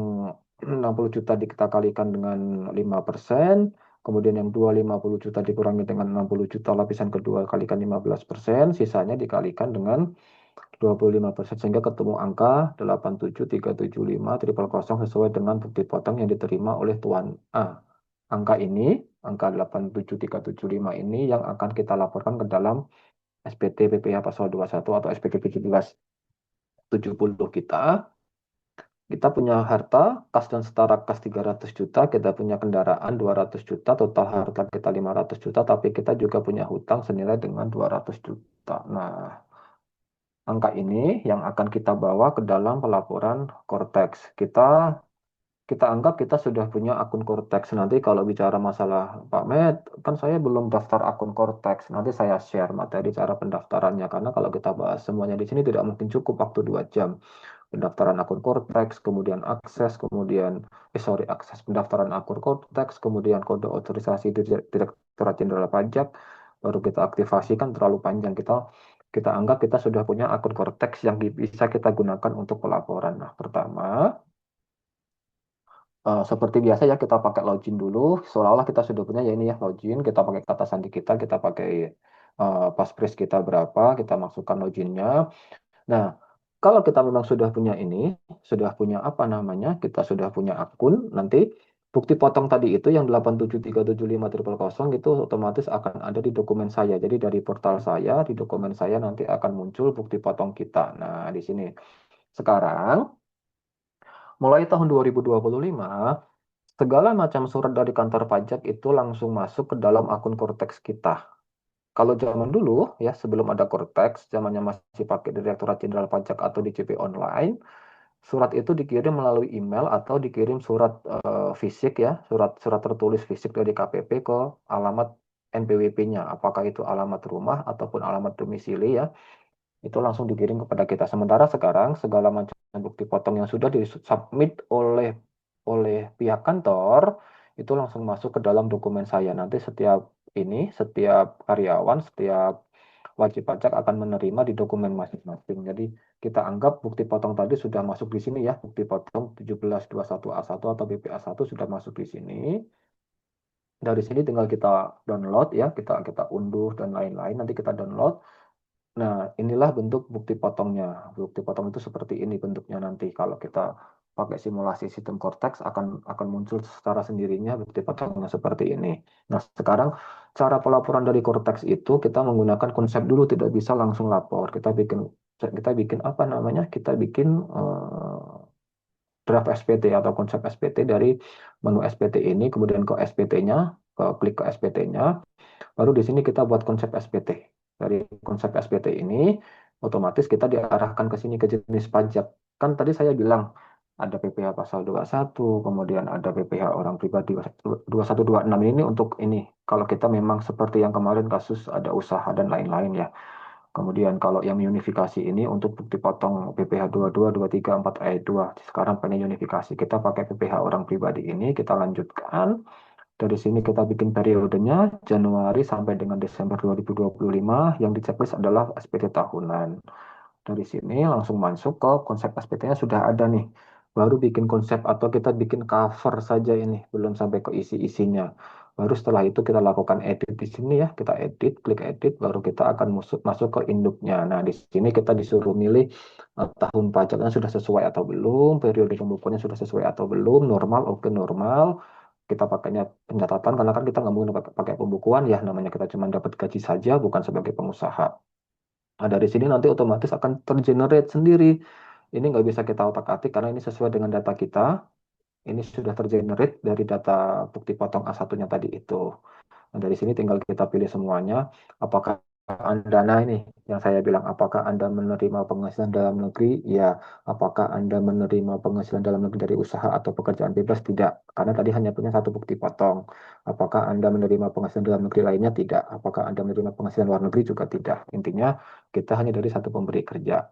S1: 60 juta kita kalikan dengan 5%, kemudian yang 250 juta dikurangi dengan 60 juta lapisan kedua kalikan 15%, sisanya dikalikan dengan 25%, sehingga ketemu angka 87375 triple kosong sesuai dengan bukti potong yang diterima oleh Tuan A. Angka ini, angka 87375 ini yang akan kita laporkan ke dalam SPT PPh pasal 21 atau SPT 1770 kita. Kita punya harta, kas dan setara kas 300 juta, kita punya kendaraan 200 juta, total harta kita 500 juta, tapi kita juga punya hutang senilai dengan 200 juta. Nah, angka ini yang akan kita bawa ke dalam pelaporan Cortex. Kita anggap kita sudah punya akun Cortex. Nanti kalau bicara masalah Pak Med, kan saya belum daftar akun Cortex. Nanti saya share materi cara pendaftarannya. Karena kalau kita bahas semuanya di sini tidak mungkin cukup waktu 2 jam. Pendaftaran akun Cortex, kemudian akses, kemudian, akses pendaftaran akun Cortex, kemudian kode otorisasi Direktorat Jenderal Pajak, baru kita aktifasikan terlalu panjang. Kita anggap kita sudah punya akun Cortex yang bisa kita gunakan untuk pelaporan. Nah, pertama, seperti biasa ya kita pakai login dulu, seolah-olah kita sudah punya ya ini ya login, kita pakai kata sandi kita pakai passphrase kita berapa, kita masukkan loginnya. Nah, kalau kita memang sudah punya ini, sudah punya apa namanya, kita sudah punya akun, nanti bukti potong tadi itu yang 87375 triple kosong itu otomatis akan ada di dokumen saya. Jadi dari portal saya, di dokumen saya nanti akan muncul bukti potong kita. Nah, di sini. Sekarang mulai tahun 2025, segala macam surat dari kantor pajak itu langsung masuk ke dalam akun Cortex kita. Kalau zaman dulu, ya sebelum ada Cortex, zamannya masih pakai Direktorat Jenderal Pajak atau DJP online, surat itu dikirim melalui email atau dikirim surat fisik ya, surat tertulis fisik dari KPP ke alamat NPWP-nya, apakah itu alamat rumah ataupun alamat domisili ya, itu langsung dikirim kepada kita. Sementara sekarang segala macam bukti potong yang sudah disubmit oleh pihak kantor itu langsung masuk ke dalam dokumen saya. Nanti setiap karyawan, setiap wajib pajak akan menerima di dokumen masing-masing. Jadi kita anggap bukti potong tadi sudah masuk di sini ya, bukti potong 1721A1 atau BPA1 sudah masuk di sini. Dari sini tinggal kita download ya, kita unduh dan lain-lain. Nanti kita download. Nah, inilah bentuk bukti potongnya. Bukti potong itu seperti ini bentuknya nanti. Kalau kita pakai simulasi sistem Cortex akan muncul secara sendirinya bukti potongnya seperti ini. Nah, sekarang cara pelaporan dari Cortex itu kita menggunakan konsep dulu, tidak bisa langsung lapor. Kita bikin apa namanya? Kita bikin draft SPT atau konsep SPT dari menu SPT ini, kemudian ke SPT-nya, klik ke SPT-nya. Baru di sini kita buat konsep SPT. Dari konsep SPT ini, otomatis kita diarahkan ke sini ke jenis pajak. Kan tadi saya bilang ada PPh pasal 21, kemudian ada PPh orang pribadi 2126 ini untuk ini. Kalau kita memang seperti yang kemarin kasus ada usaha dan lain-lain ya. Kemudian kalau yang unifikasi ini untuk bukti potong PPh 22, 23, 4 ayat 2. Sekarang pengen unifikasi. Kita pakai PPh orang pribadi ini, kita lanjutkan. Dari sini kita bikin periodenya Januari sampai dengan Desember 2025. Yang di checklist adalah SPT tahunan. Dari sini langsung masuk ke konsep SPT-nya sudah ada nih. Baru bikin konsep atau kita bikin cover saja ini, belum sampai ke isi-isinya. Baru setelah itu kita lakukan edit di sini ya, kita edit, klik edit, baru kita akan masuk ke induknya. Nah, di sini kita disuruh milih tahun pajaknya sudah sesuai atau belum, periode pembukuannya sudah sesuai atau belum, normal, oke normal. Kita pakainya pencatatan karena kan kita nggak mau pakai pembukuan ya, namanya kita cuma dapat gaji saja, bukan sebagai pengusaha. Nah, dari sini nanti otomatis akan tergenerate sendiri. Ini nggak bisa kita otak-atik karena ini sesuai dengan data kita. Ini sudah tergenerate dari data bukti potong A1-nya tadi itu. Nah, dari sini tinggal kita pilih semuanya. Apakah Anda, nah ini yang saya bilang, apakah Anda menerima penghasilan dalam negeri? Ya. Apakah Anda menerima penghasilan dalam negeri dari usaha atau pekerjaan bebas? Tidak. Karena tadi hanya punya satu bukti potong. Apakah Anda menerima penghasilan dalam negeri lainnya? Tidak. Apakah Anda menerima penghasilan luar negeri? Juga tidak. Intinya, kita hanya dari satu pemberi kerja.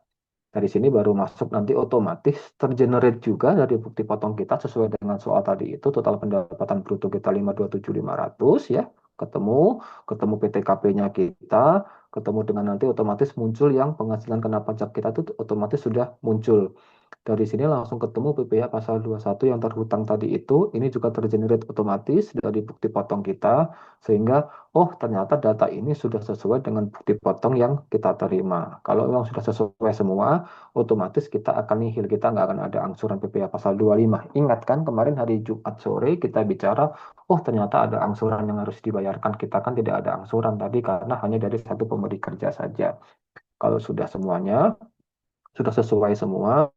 S1: Dari sini baru masuk nanti otomatis tergenerate juga dari bukti potong kita sesuai dengan soal tadi itu total pendapatan bruto kita 527.500 ya. Ketemu, ketemu PTKP-nya kita, ketemu dengan nanti otomatis muncul yang penghasilan kena pajak kita itu otomatis sudah muncul. Dari sini langsung ketemu PPh pasal 21 yang terhutang tadi itu, ini juga tergenerate otomatis dari bukti potong kita, sehingga oh ternyata data ini sudah sesuai dengan bukti potong yang kita terima. Kalau memang sudah sesuai semua, otomatis kita akan nihil, kita nggak akan ada angsuran PPh pasal 25. Ingat kan kemarin hari Jumat sore kita bicara, oh ternyata ada angsuran yang harus dibayarkan, kita kan tidak ada angsuran tadi karena hanya dari satu pemberi kerja saja. Kalau sudah semuanya, sudah sesuai semua,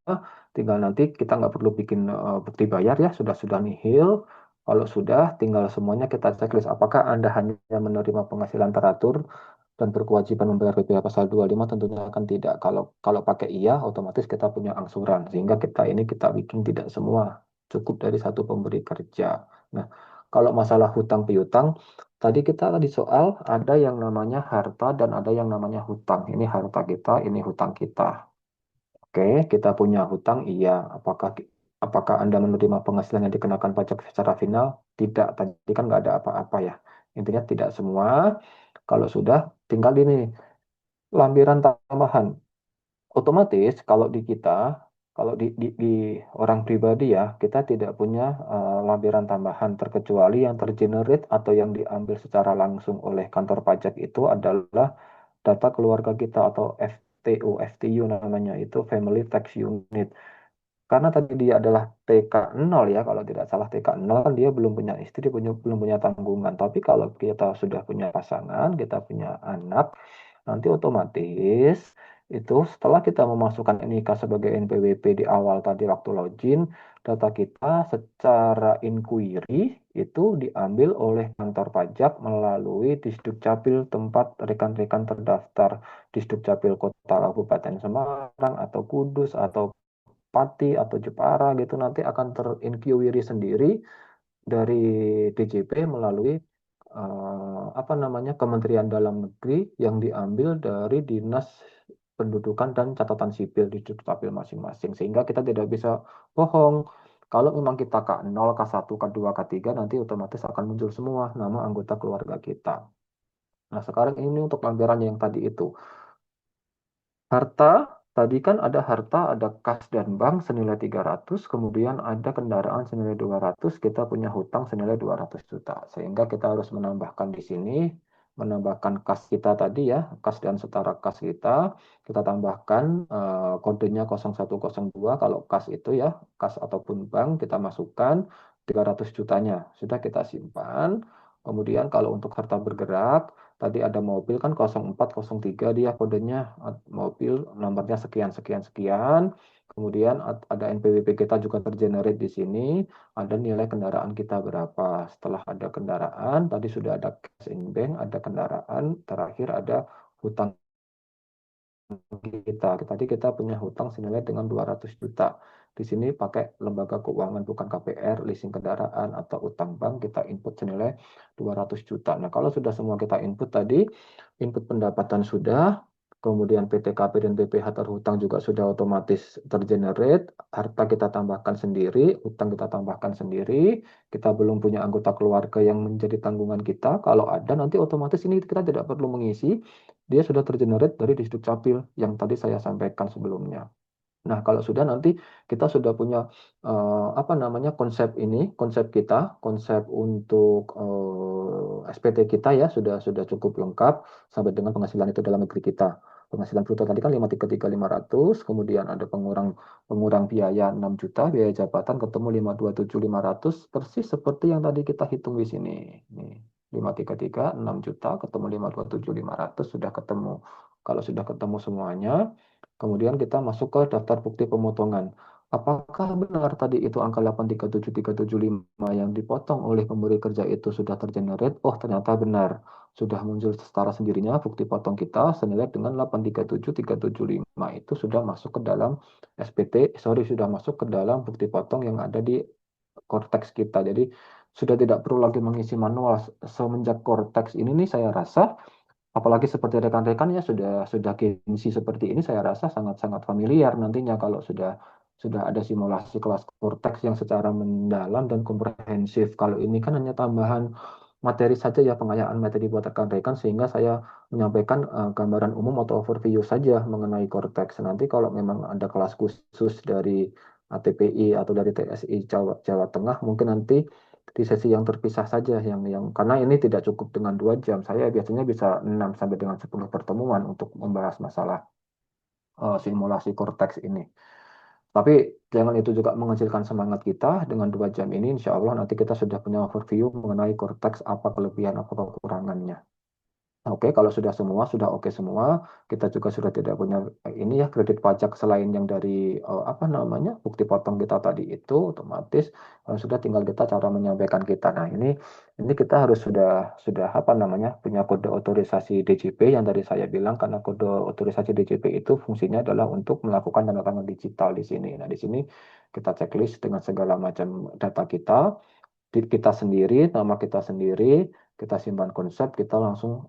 S1: tinggal nanti kita nggak perlu bikin bukti bayar ya, sudah nihil. Kalau sudah, tinggal semuanya kita checklist apakah Anda hanya menerima penghasilan teratur dan berkewajiban membayar PPh pasal 25, tentunya kan tidak. Kalau kalau pakai iya, otomatis kita punya angsuran, sehingga kita bikin tidak semua, cukup dari satu pemberi kerja. Nah, kalau masalah hutang piutang, tadi kita di soal ada yang namanya harta dan ada yang namanya hutang. Ini harta kita, ini hutang kita. Oke, kita punya hutang, iya. Apakah Anda menerima penghasilan yang dikenakan pajak secara final? Tidak, tadi kan nggak ada apa-apa ya. Intinya tidak semua. Kalau sudah, tinggal ini, lampiran tambahan. Otomatis kalau di kita, kalau di orang pribadi ya, kita tidak punya lampiran tambahan terkecuali yang tergenerate atau yang diambil secara langsung oleh kantor pajak itu adalah data keluarga kita atau FTU namanya itu Family Tax Unit. Karena tadi dia adalah TK 0 ya, kalau tidak salah TK 0 kan dia belum punya istri, belum punya tanggungan. Tapi kalau kita sudah punya pasangan, kita punya anak, nanti otomatis itu setelah kita memasukkan NIK sebagai NPWP di awal tadi waktu login, data kita secara inquiry itu diambil oleh kantor pajak melalui Disdukcapil tempat rekan-rekan terdaftar, Disdukcapil Kota Kabupaten Semarang atau Kudus atau Pati atau Jepara gitu nanti akan terinquiry sendiri dari DJP melalui apa namanya Kementerian Dalam Negeri yang diambil dari Dinas Pendudukan dan Catatan Sipil di Dukcapil masing-masing sehingga kita tidak bisa bohong. Kalau memang kita K0, K1, K2, K3 nanti otomatis akan muncul semua nama anggota keluarga kita. Nah, sekarang ini untuk lampirannya yang tadi itu. Harta, tadi kan ada harta, ada kas dan bank senilai 300, kemudian ada kendaraan senilai 200, kita punya hutang senilai 200 juta. Sehingga kita harus menambahkan di sini, menambahkan kas kita tadi ya, kas dan setara kas kita tambahkan kodenya 0102, kalau kas itu ya, kas ataupun bank kita masukkan 300 jutanya. Sudah kita simpan. Kemudian kalau untuk harta bergerak, tadi ada mobil kan 0403 dia kodenya mobil nomornya sekian sekian sekian. Kemudian ada NPWP kita juga tergenerate di sini. Ada nilai kendaraan kita berapa. Setelah ada kendaraan, tadi sudah ada cash in bank, ada kendaraan, terakhir ada hutang kita. Tadi kita punya hutang senilai dengan 200 juta. Di sini pakai lembaga keuangan bukan KPR, leasing kendaraan atau utang bank kita input senilai 200 juta. Nah, kalau sudah semua kita input tadi, input pendapatan sudah, kemudian PTKP dan BPH terhutang juga sudah otomatis tergenerate, harta kita tambahkan sendiri, utang kita tambahkan sendiri, kita belum punya anggota keluarga yang menjadi tanggungan kita. Kalau ada nanti otomatis ini kita tidak perlu mengisi, dia sudah tergenerate dari Disdukcapil yang tadi saya sampaikan sebelumnya. Nah, kalau sudah nanti kita sudah punya apa namanya konsep kita, konsep untuk SPT kita ya sudah cukup lengkap sampai dengan penghasilan itu dalam negeri kita. Penghasilan bruto tadi kan 533.500, kemudian ada pengurang pengurang biaya 6 juta, biaya jabatan ketemu 527.500 persis seperti yang tadi kita hitung di sini. Nih, 533 6 juta ketemu 527.500 sudah ketemu. Kalau sudah ketemu semuanya, kemudian kita masuk ke daftar bukti pemotongan. Apakah benar tadi itu angka 837.375 yang dipotong oleh pemberi kerja itu sudah tergenerate? Oh, ternyata benar. Sudah muncul secara sendirinya bukti potong kita senilai dengan 837.375 itu sudah masuk ke dalam SPT, sorry, sudah masuk ke dalam bukti potong yang ada di Cortex kita. Jadi sudah tidak perlu lagi mengisi manual semenjak Cortex ini nih saya rasa apalagi seperti rekan-rekan ya sudah gengsi seperti ini saya rasa sangat-sangat familiar nantinya kalau sudah ada simulasi kelas Cortex yang secara mendalam dan komprehensif. Kalau ini kan hanya tambahan materi saja ya pengayaan materi buat rekan-rekan sehingga saya menyampaikan gambaran umum atau overview saja mengenai Cortex. Nanti kalau memang ada kelas khusus dari ATPI atau dari TSI Jawa Tengah mungkin nanti di sesi yang terpisah saja yang karena ini tidak cukup dengan 2 jam. Saya biasanya bisa 6 sampai dengan 10 pertemuan untuk membahas masalah simulasi Cortex ini. Tapi jangan itu juga mengecilkan semangat kita dengan 2 jam ini. Insya Allah nanti kita sudah punya overview mengenai Cortex apa kelebihan apa kekurangannya. Oke, kalau sudah semua, sudah oke semua, kita juga sudah tidak punya ini ya kredit pajak selain yang dari apa namanya bukti potong kita tadi itu otomatis sudah tinggal kita cara menyampaikan kita. Nah ini kita harus sudah apa namanya punya kode otorisasi DJP yang tadi saya bilang karena kode otorisasi DJP itu fungsinya adalah untuk melakukan tanda tangan digital di sini. Nah di sini kita checklist dengan segala macam data kita sendiri, nama kita sendiri, kita simpan konsep, kita langsung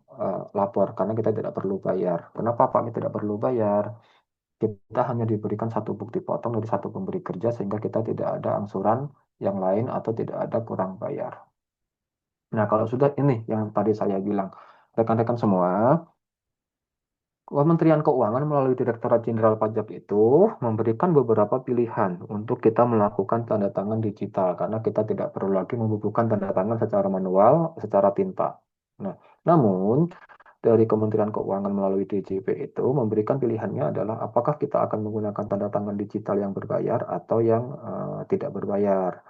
S1: lapor karena kita tidak perlu bayar. Kenapa Pak kita tidak perlu bayar? Kita hanya diberikan satu bukti potong dari satu pemberi kerja sehingga kita tidak ada angsuran yang lain atau tidak ada kurang bayar. Nah, kalau sudah ini yang tadi saya bilang, rekan-rekan semua, Kementerian Keuangan melalui Direktorat Jenderal Pajak itu memberikan beberapa pilihan untuk kita melakukan tanda tangan digital karena kita tidak perlu lagi membubuhkan tanda tangan secara manual, secara tinta. Nah, namun dari Kementerian Keuangan melalui DJP itu memberikan pilihannya adalah apakah kita akan menggunakan tanda tangan digital yang berbayar atau yang tidak berbayar.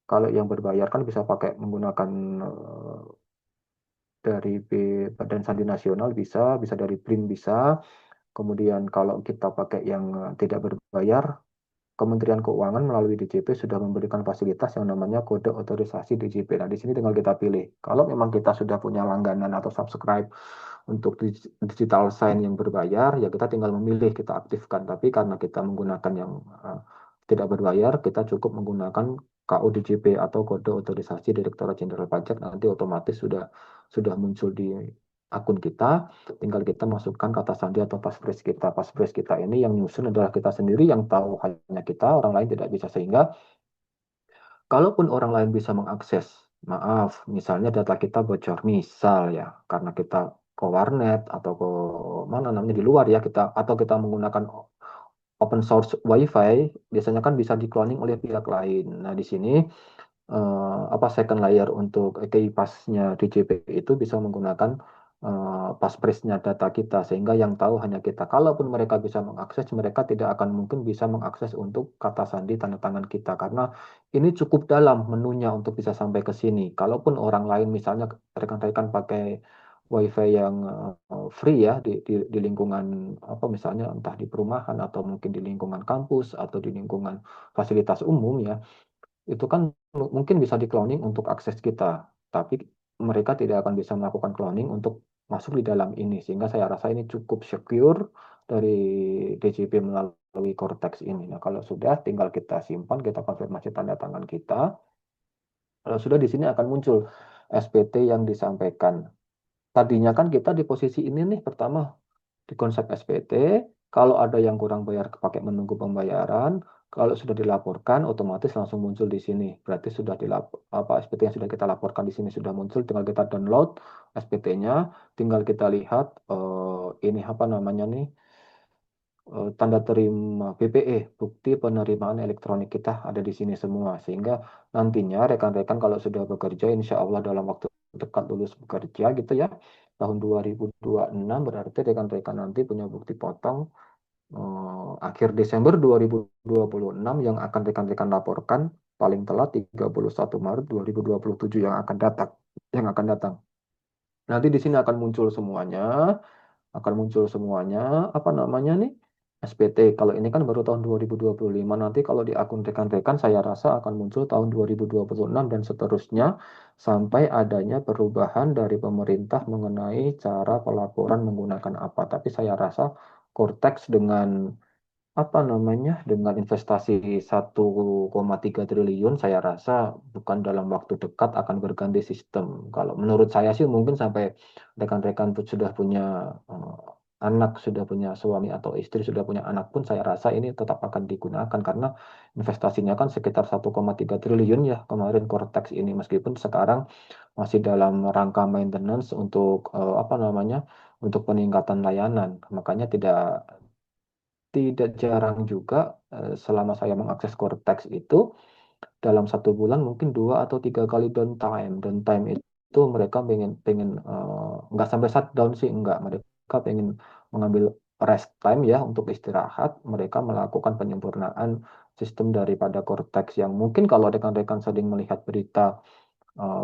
S1: Kalau yang berbayar kan bisa pakai menggunakan dari Badan Sandi Nasional bisa dari BRIN bisa, Kemudian kalau kita pakai yang tidak berbayar, Kementerian Keuangan melalui DJP sudah memberikan fasilitas yang namanya kode otorisasi DJP. Nah, di sini tinggal kita pilih. Kalau memang kita sudah punya langganan atau subscribe untuk digital sign yang berbayar, ya kita tinggal memilih, kita aktifkan. Tapi karena kita menggunakan yang tidak berbayar, kita cukup menggunakan KUDJP atau kode otorisasi Direktorat Jenderal Pajak, nanti otomatis sudah muncul di akun kita, tinggal kita masukkan kata sandi atau passphrase kita. Passphrase kita ini yang nyusun adalah kita sendiri, yang tahu hanya kita, orang lain tidak bisa. Sehingga kalaupun orang lain bisa mengakses, maaf, misalnya data kita bocor, misal ya, karena kita ke warnet atau ke mana namanya di luar ya, atau kita menggunakan open source WiFi, biasanya kan bisa di-cloning oleh pihak lain. Nah, di sini apa second layer untuk KeyPass-nya DJP itu bisa menggunakan passphrase-nya data kita, sehingga yang tahu hanya kita. Kalaupun mereka bisa mengakses, mereka tidak akan mungkin bisa mengakses untuk kata sandi tanda tangan kita, karena ini cukup dalam menunya untuk bisa sampai ke sini. Kalaupun orang lain, misalnya rekan-rekan pakai WiFi yang free ya di lingkungan apa, misalnya entah di perumahan atau mungkin di lingkungan kampus atau di lingkungan fasilitas umum ya, itu kan mungkin bisa di-cloning untuk akses kita, tapi mereka tidak akan bisa melakukan cloning untuk masuk di dalam ini, sehingga saya rasa ini cukup secure dari DJP melalui Cortex ini. Nah, kalau sudah tinggal kita simpan, kita konfirmasi tanda tangan kita. Kalau sudah, di sini akan muncul SPT yang disampaikan. Tadinya kan kita di posisi ini nih, pertama di konsep SPT, kalau ada yang kurang bayar pakai menunggu pembayaran, kalau sudah dilaporkan otomatis langsung muncul di sini. Berarti sudah apa SPT yang sudah kita laporkan di sini sudah muncul, tinggal kita download SPT-nya, tinggal kita lihat ini apa namanya nih, tanda terima BPE, bukti penerimaan elektronik kita ada di sini semua. Sehingga nantinya rekan-rekan kalau sudah bekerja, insya Allah dalam waktu dekat lulus bekerja gitu ya, tahun 2026, berarti rekan-rekan nanti punya bukti potong akhir Desember 2026 yang akan rekan-rekan laporkan paling telat 31 Maret 2027 yang akan datang. Yang akan datang. Nanti di sini akan muncul semuanya, apa namanya nih, SPT. Kalau ini kan baru tahun 2025, nanti kalau di akun rekan-rekan saya rasa akan muncul tahun 2026 dan seterusnya, sampai adanya perubahan dari pemerintah mengenai cara pelaporan menggunakan apa. Tapi saya rasa Cortex dengan apa namanya, dengan investasi 1,3 triliun, saya rasa bukan dalam waktu dekat akan berganti sistem. Kalau menurut saya sih mungkin sampai rekan-rekan sudah punya eh, anak, sudah punya suami atau istri, sudah punya anak pun, saya rasa ini tetap akan digunakan karena investasinya kan sekitar 1,3 triliun ya kemarin Cortex ini, meskipun sekarang masih dalam rangka maintenance untuk apa namanya, untuk peningkatan layanan. Makanya tidak jarang juga selama saya mengakses Cortex itu, dalam 1 bulan mungkin 2 atau 3 kali downtime. Downtime itu mereka pengen pengen nggak sampai shutdown sih, enggak. Mereka pengen mengambil rest time ya untuk istirahat. Mereka melakukan penyempurnaan sistem daripada Cortex yang mungkin kalau rekan-rekan sering melihat berita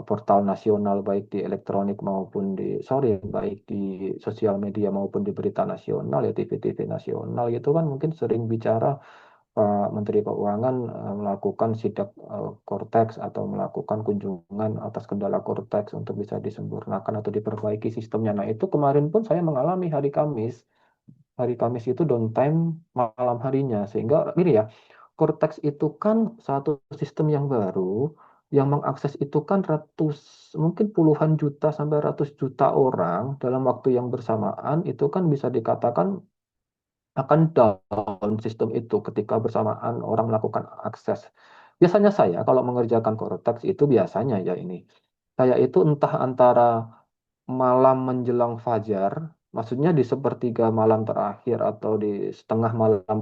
S1: portal nasional baik di elektronik maupun baik di sosial media maupun di berita nasional ya, TV-TV nasional gitu kan, mungkin sering bicara Pak Menteri Keuangan melakukan sidak Cortex atau melakukan kunjungan atas kendala Cortex untuk bisa disempurnakan atau diperbaiki sistemnya. Nah, itu kemarin pun saya mengalami hari Kamis. Hari Kamis itu downtime malam harinya, sehingga ini ya, Cortex itu kan satu sistem yang baru, yang mengakses itu kan mungkin puluhan juta sampai ratus juta orang dalam waktu yang bersamaan, itu kan bisa dikatakan akan down sistem itu ketika bersamaan orang melakukan akses. Biasanya saya kalau mengerjakan Cortex itu biasanya ya ini, saya itu entah antara malam menjelang fajar, maksudnya di sepertiga malam terakhir atau di setengah malam,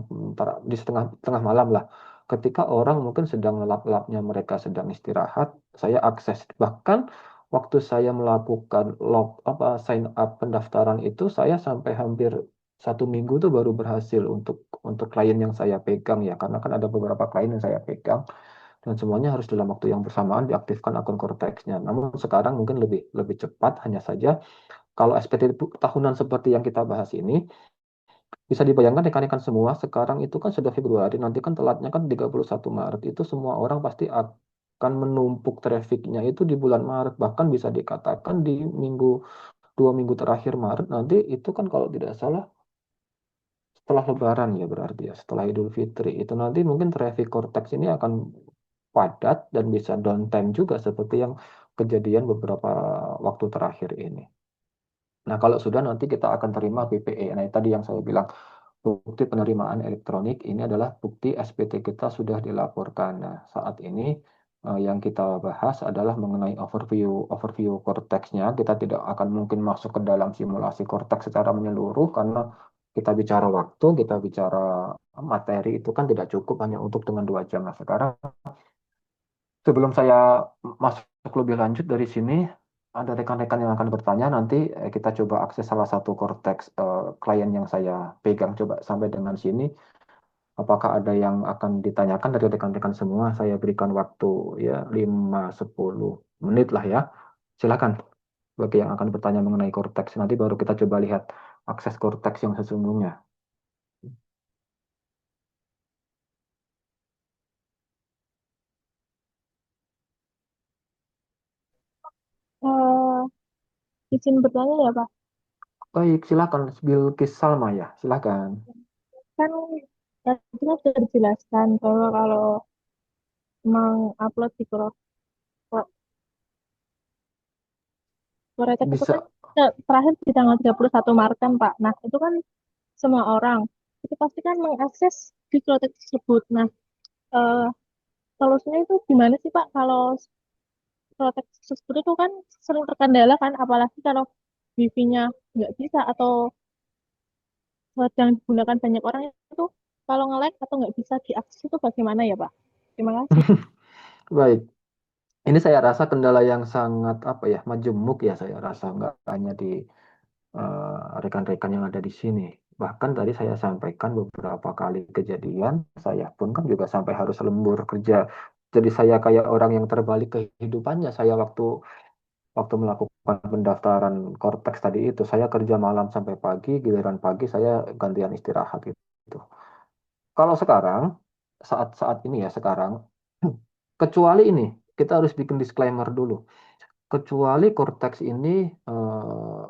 S1: di setengah tengah malam lah, ketika orang mungkin sedang lelap-lelapnya, mereka sedang istirahat, saya akses. Bahkan waktu saya melakukan sign up pendaftaran itu, saya sampai hampir 1 minggu tuh baru berhasil untuk klien yang saya pegang ya, karena kan ada beberapa klien yang saya pegang dan semuanya harus dalam waktu yang bersamaan diaktifkan akun Cortex-nya. Namun sekarang mungkin lebih lebih cepat, hanya saja kalau SPT tahunan seperti yang kita bahas ini, Bisa dibayangkan rekan-rekan semua, sekarang itu kan sudah Februari, nanti kan telatnya kan 31 Maret, itu semua orang pasti akan menumpuk trafficnya itu di bulan Maret, bahkan bisa dikatakan di 2 minggu terakhir Maret nanti itu kan kalau tidak salah setelah Lebaran ya berarti ya, setelah Idul Fitri, itu nanti mungkin traffic cortex ini akan padat dan bisa downtime juga seperti yang kejadian beberapa waktu terakhir ini. Nah, kalau sudah nanti kita akan terima BPE. Nah, tadi yang saya bilang, bukti penerimaan elektronik ini adalah bukti SPT kita sudah dilaporkan. Nah, saat ini yang kita bahas adalah mengenai overview overview korteksnya. Kita tidak akan mungkin masuk ke dalam simulasi korteks secara menyeluruh karena kita bicara waktu, kita bicara materi itu kan tidak cukup hanya untuk dengan 2 jam. Nah, sekarang sebelum saya masuk lebih lanjut dari sini, ada rekan-rekan yang akan bertanya nanti kita coba akses salah satu korteks klien yang saya pegang coba sampai dengan sini. Apakah ada yang akan ditanyakan dari rekan-rekan semua? Saya berikan waktu ya 5-10 menit lah ya. Silakan bagi yang akan bertanya mengenai korteks. Nanti baru kita coba lihat akses korteks yang sesungguhnya.
S3: Eh, izin bertanya ya, Pak.
S1: Baik, silakan Bilkis Salma ya. Silakan.
S3: Kan tadi kan sudah dijelaskan bahwa kalau mengupload di Proyek itu kan
S1: Bisa.
S3: terakhir di tanggal 31 Maret kan, Pak. Nah, itu kan semua orang itu pasti kan mengakses di proyek tersebut. Nah, eh, solusinya itu gimana sih, Pak? Kalau proyek tersebut itu kan sering terkendala kan, apalagi kalau wifi-nya nggak bisa atau sedang digunakan banyak orang itu kalau nge-lag atau nggak bisa diakses itu bagaimana ya, Pak? Terima kasih.
S1: Baik. Ini saya rasa kendala yang sangat apa ya, majemuk ya saya rasa nggak hanya di rekan-rekan yang ada di sini. Bahkan tadi saya sampaikan beberapa kali kejadian, saya pun kan juga sampai harus lembur kerja. Jadi saya kayak orang yang terbalik kehidupannya. Saya waktu waktu melakukan pendaftaran Cortex tadi itu, saya kerja malam sampai pagi, giliran pagi saya gantian istirahat gitu. Kalau sekarang, saat-saat ini ya sekarang, kecuali ini, kita harus bikin disclaimer dulu. Kecuali Cortex ini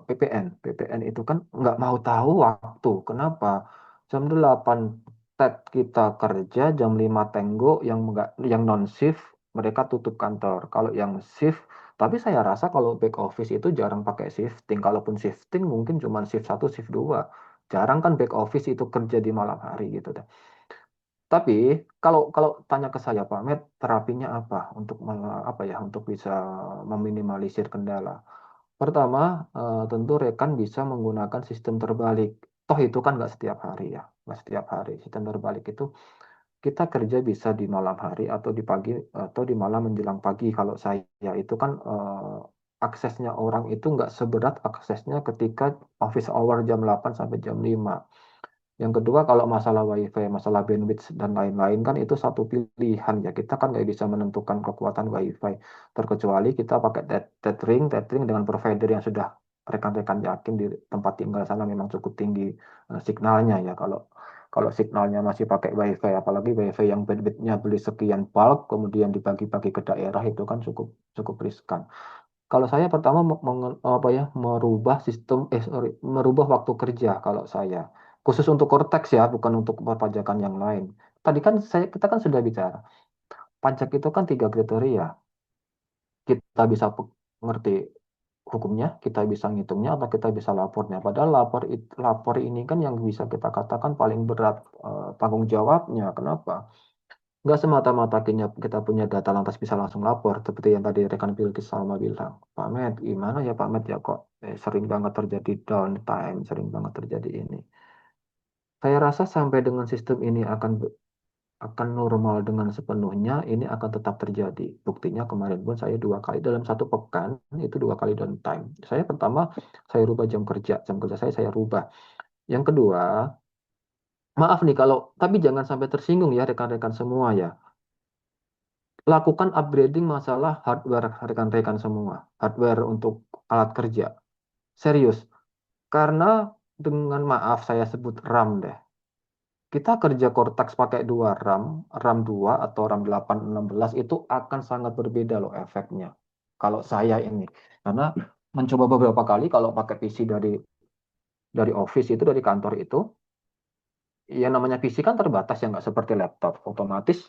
S1: PPN. PPN itu kan nggak mau tahu waktu. Kenapa? Jam 8 kita kerja, jam 5 tenggo yang nggak yang non shift mereka tutup kantor. Kalau yang shift, tapi saya rasa kalau back office itu jarang pakai shifting. Kalaupun shifting mungkin cuma shift 1, shift 2. Jarang kan back office itu kerja di malam hari gitu. Tapi kalau kalau tanya ke saya Pak Med, terapinya apa untuk apa ya untuk bisa meminimalisir kendala? Pertama, tentu rekan bisa menggunakan sistem terbalik. Toh itu kan nggak setiap hari ya, nggak setiap hari. Sistem terbalik itu kita kerja bisa di malam hari atau di pagi atau di malam menjelang pagi. Kalau saya itu kan aksesnya orang itu nggak seberat aksesnya ketika office hour jam 8 sampai jam 5. Yang kedua, kalau masalah WiFi, masalah bandwidth dan lain-lain kan itu satu pilihan ya. Kita kan nggak bisa menentukan kekuatan WiFi, terkecuali kita pakai tethering dengan provider yang sudah rekan-rekan yakin di tempat tinggal sana memang cukup tinggi signalnya ya. Kalau kalau signalnya masih pakai WiFi, apalagi WiFi yang bandwidthnya beli sekian bulk, kemudian dibagi-bagi ke daerah itu kan cukup cukup riskan. Kalau saya pertama apa ya merubah sistem sorry merubah waktu kerja kalau saya khusus untuk Cortex ya bukan untuk perpajakan yang lain. Tadi kan kita kan sudah bicara pajak itu kan 3 kriteria. Kita bisa mengerti hukumnya, kita bisa ngitungnya atau kita bisa lapornya. Padahal lapor ini kan yang bisa kita katakan paling berat tanggung jawabnya. Kenapa? Nggak semata-mata kita punya data lantas bisa langsung lapor, seperti yang tadi rekan Bilkis Salma bilang. Pak Med, gimana ya Pak Med ya kok sering banget terjadi downtime, sering banget terjadi ini. Saya rasa sampai dengan sistem ini akan normal dengan sepenuhnya, ini akan tetap terjadi. Buktinya kemarin pun saya 2 kali dalam 1 pekan, itu 2 kali downtime. Saya pertama, saya rubah jam kerja saya rubah. Yang kedua, maaf nih kalau, tapi jangan sampai tersinggung ya rekan-rekan semua ya. Lakukan upgrading masalah hardware rekan-rekan semua. Hardware untuk alat kerja. Serius. Karena dengan maaf saya sebut RAM deh. Kita kerja Cortex pakai dua RAM, RAM 2 atau RAM 816 itu akan sangat berbeda loh efeknya. Kalau saya ini, karena mencoba beberapa kali kalau pakai PC dari office itu dari kantor itu, ya namanya PC kan terbatas ya nggak seperti laptop. Otomatis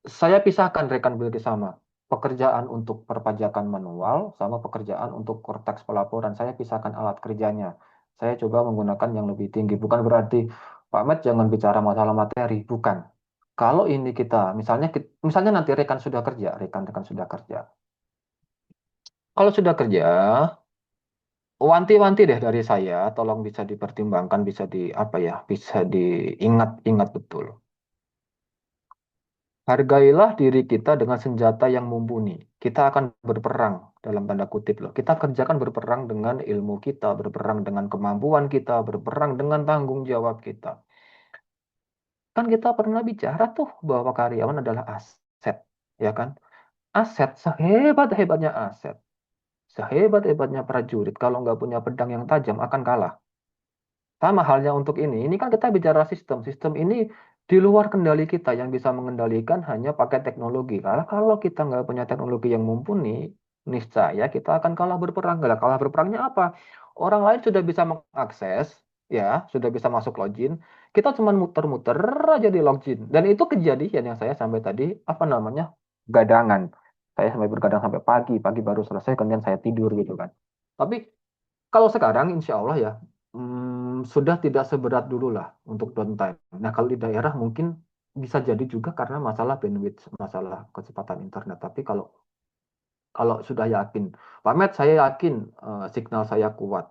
S1: saya pisahkan rekan bekerjasama. Pekerjaan untuk perpajakan manual sama pekerjaan untuk Cortex pelaporan. Saya pisahkan alat kerjanya. Saya coba menggunakan yang lebih tinggi. Bukan berarti Pak Met jangan bicara masalah materi. Bukan. Kalau ini kita, misalnya nanti rekan sudah kerja, rekan-rekan sudah kerja. Kalau sudah kerja, wanti-wanti deh dari saya, tolong bisa dipertimbangkan, bisa di apa ya, bisa diingat-ingat betul. Hargailah diri kita dengan senjata yang mumpuni. Kita akan berperang dalam tanda kutip loh. Kita kerjakan berperang dengan ilmu kita, berperang dengan kemampuan kita, berperang dengan tanggung jawab kita. Kan kita pernah bicara tuh bahwa karyawan adalah aset, ya kan? Aset sehebat-hebatnya aset, sehebat-hebatnya prajurit, kalau nggak punya pedang yang tajam akan kalah. Sama halnya untuk ini. Ini kan kita bicara sistem. Sistem ini di luar kendali kita yang bisa mengendalikan hanya pakai teknologi. Karena kalau kita nggak punya teknologi yang mumpuni, niscaya kita akan kalah berperang. Kalah berperangnya apa? Orang lain sudah bisa mengakses, ya, sudah bisa masuk login. Kita cuma muter-muter aja di login. Dan itu kejadian yang saya sampai tadi, apa namanya, gadangan. Saya sampai bergadang sampai pagi. Pagi baru selesai, kemudian saya tidur gitu kan. Tapi kalau sekarang, insya Allah ya, sudah tidak seberat dulu lah untuk downtime. Nah, kalau di daerah mungkin bisa jadi juga karena masalah bandwidth, masalah kecepatan internet. Tapi kalau kalau sudah yakin, Pak Met, saya yakin signal saya kuat.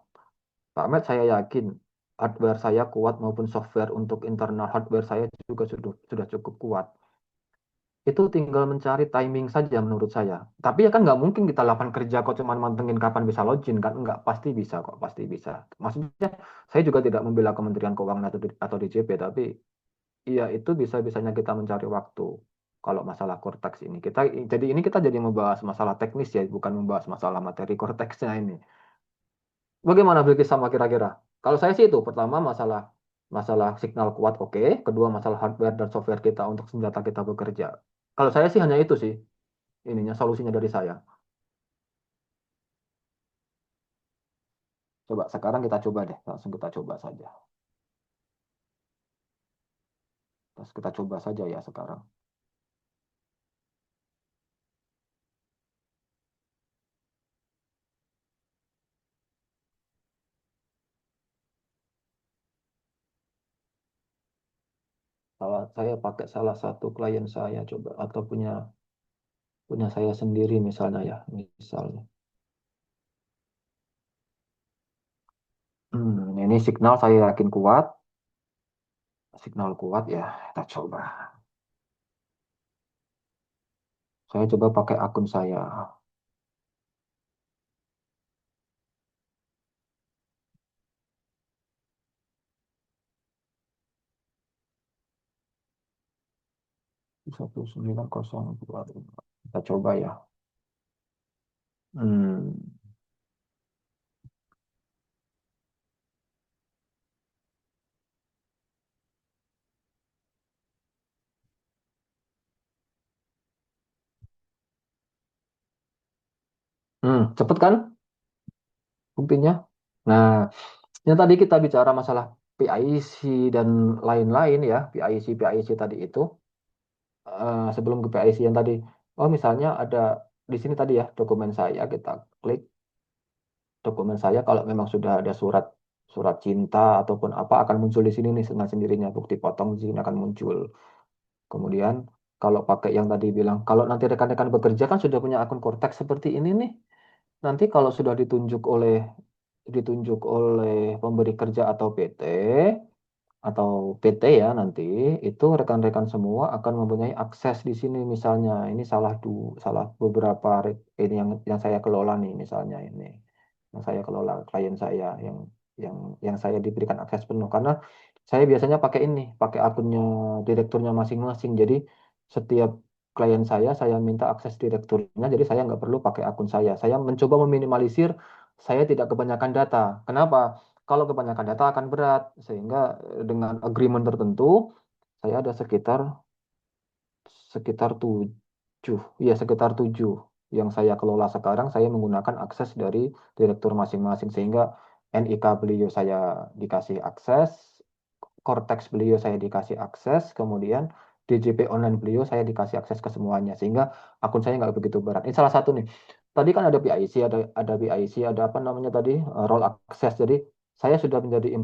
S1: Pak Met, saya yakin hardware saya kuat maupun software untuk internal hardware saya juga sudah cukup kuat. Itu tinggal mencari timing saja menurut saya. Tapi ya kan nggak mungkin kita lapan kerja kok cuma mantengin kapan bisa login kan? Nggak, pasti bisa kok, pasti bisa. Maksudnya saya juga tidak membela Kementerian Keuangan atau DJP, tapi iya itu bisa-bisanya kita mencari waktu. Kalau masalah Cortex ini kita jadi membahas masalah teknis ya, bukan membahas masalah materi Cortexnya ini. Bagaimana Bilkis sama kira-kira? Kalau saya sih itu pertama masalah masalah signal kuat oke, kedua masalah hardware dan software kita untuk senjata kita bekerja. Kalau saya sih hanya itu sih ininya solusinya dari saya. Coba sekarang kita coba deh, langsung kita coba saja. Terus kita coba saja ya sekarang. Saya pakai salah satu klien saya coba atau punya punya saya sendiri misalnya ya, misalnya. Ini signal saya yakin kuat, signal kuat ya, kita coba. Saya coba pakai akun saya. Satu sembilan kosong dua lima. Kita coba ya. Hmm. Cepet kan buktinya? Nah, yang tadi kita bicara masalah PIC dan lain-lain ya, PIC tadi itu. Sebelum ke PIC yang tadi, oh misalnya ada di sini tadi ya dokumen saya, kita klik dokumen saya kalau memang sudah ada surat surat cinta ataupun apa akan muncul di sini nih dengan sendirinya bukti potong di sini akan muncul. Kemudian kalau pakai yang tadi bilang kalau nanti rekan-rekan bekerja kan sudah punya akun Cortex seperti ini nih. Nanti kalau sudah ditunjuk oleh pemberi kerja atau PT atau PT ya nanti itu rekan-rekan semua akan mempunyai akses di sini misalnya ini salah beberapa ini yang saya kelola nih misalnya ini yang saya kelola klien saya yang yang saya diberikan akses penuh karena saya biasanya pakai ini pakai akunnya direkturnya masing-masing jadi setiap klien saya minta akses direkturnya jadi saya nggak perlu pakai akun saya mencoba meminimalisir saya tidak kebanyakan data kenapa Kalau kebanyakan data akan berat, sehingga dengan agreement tertentu, saya ada sekitar sekitar 7, ya sekitar 7 yang saya kelola sekarang. Saya menggunakan akses dari direktur masing-masing, sehingga NIK beliau saya dikasih akses, Cortex beliau saya dikasih akses, kemudian DJP online beliau saya dikasih akses ke semuanya, sehingga akun saya nggak begitu berat. Ini salah satu nih. Tadi kan ada PIC, ada PIC, ada apa namanya tadi, role access. Jadi saya sudah menjadi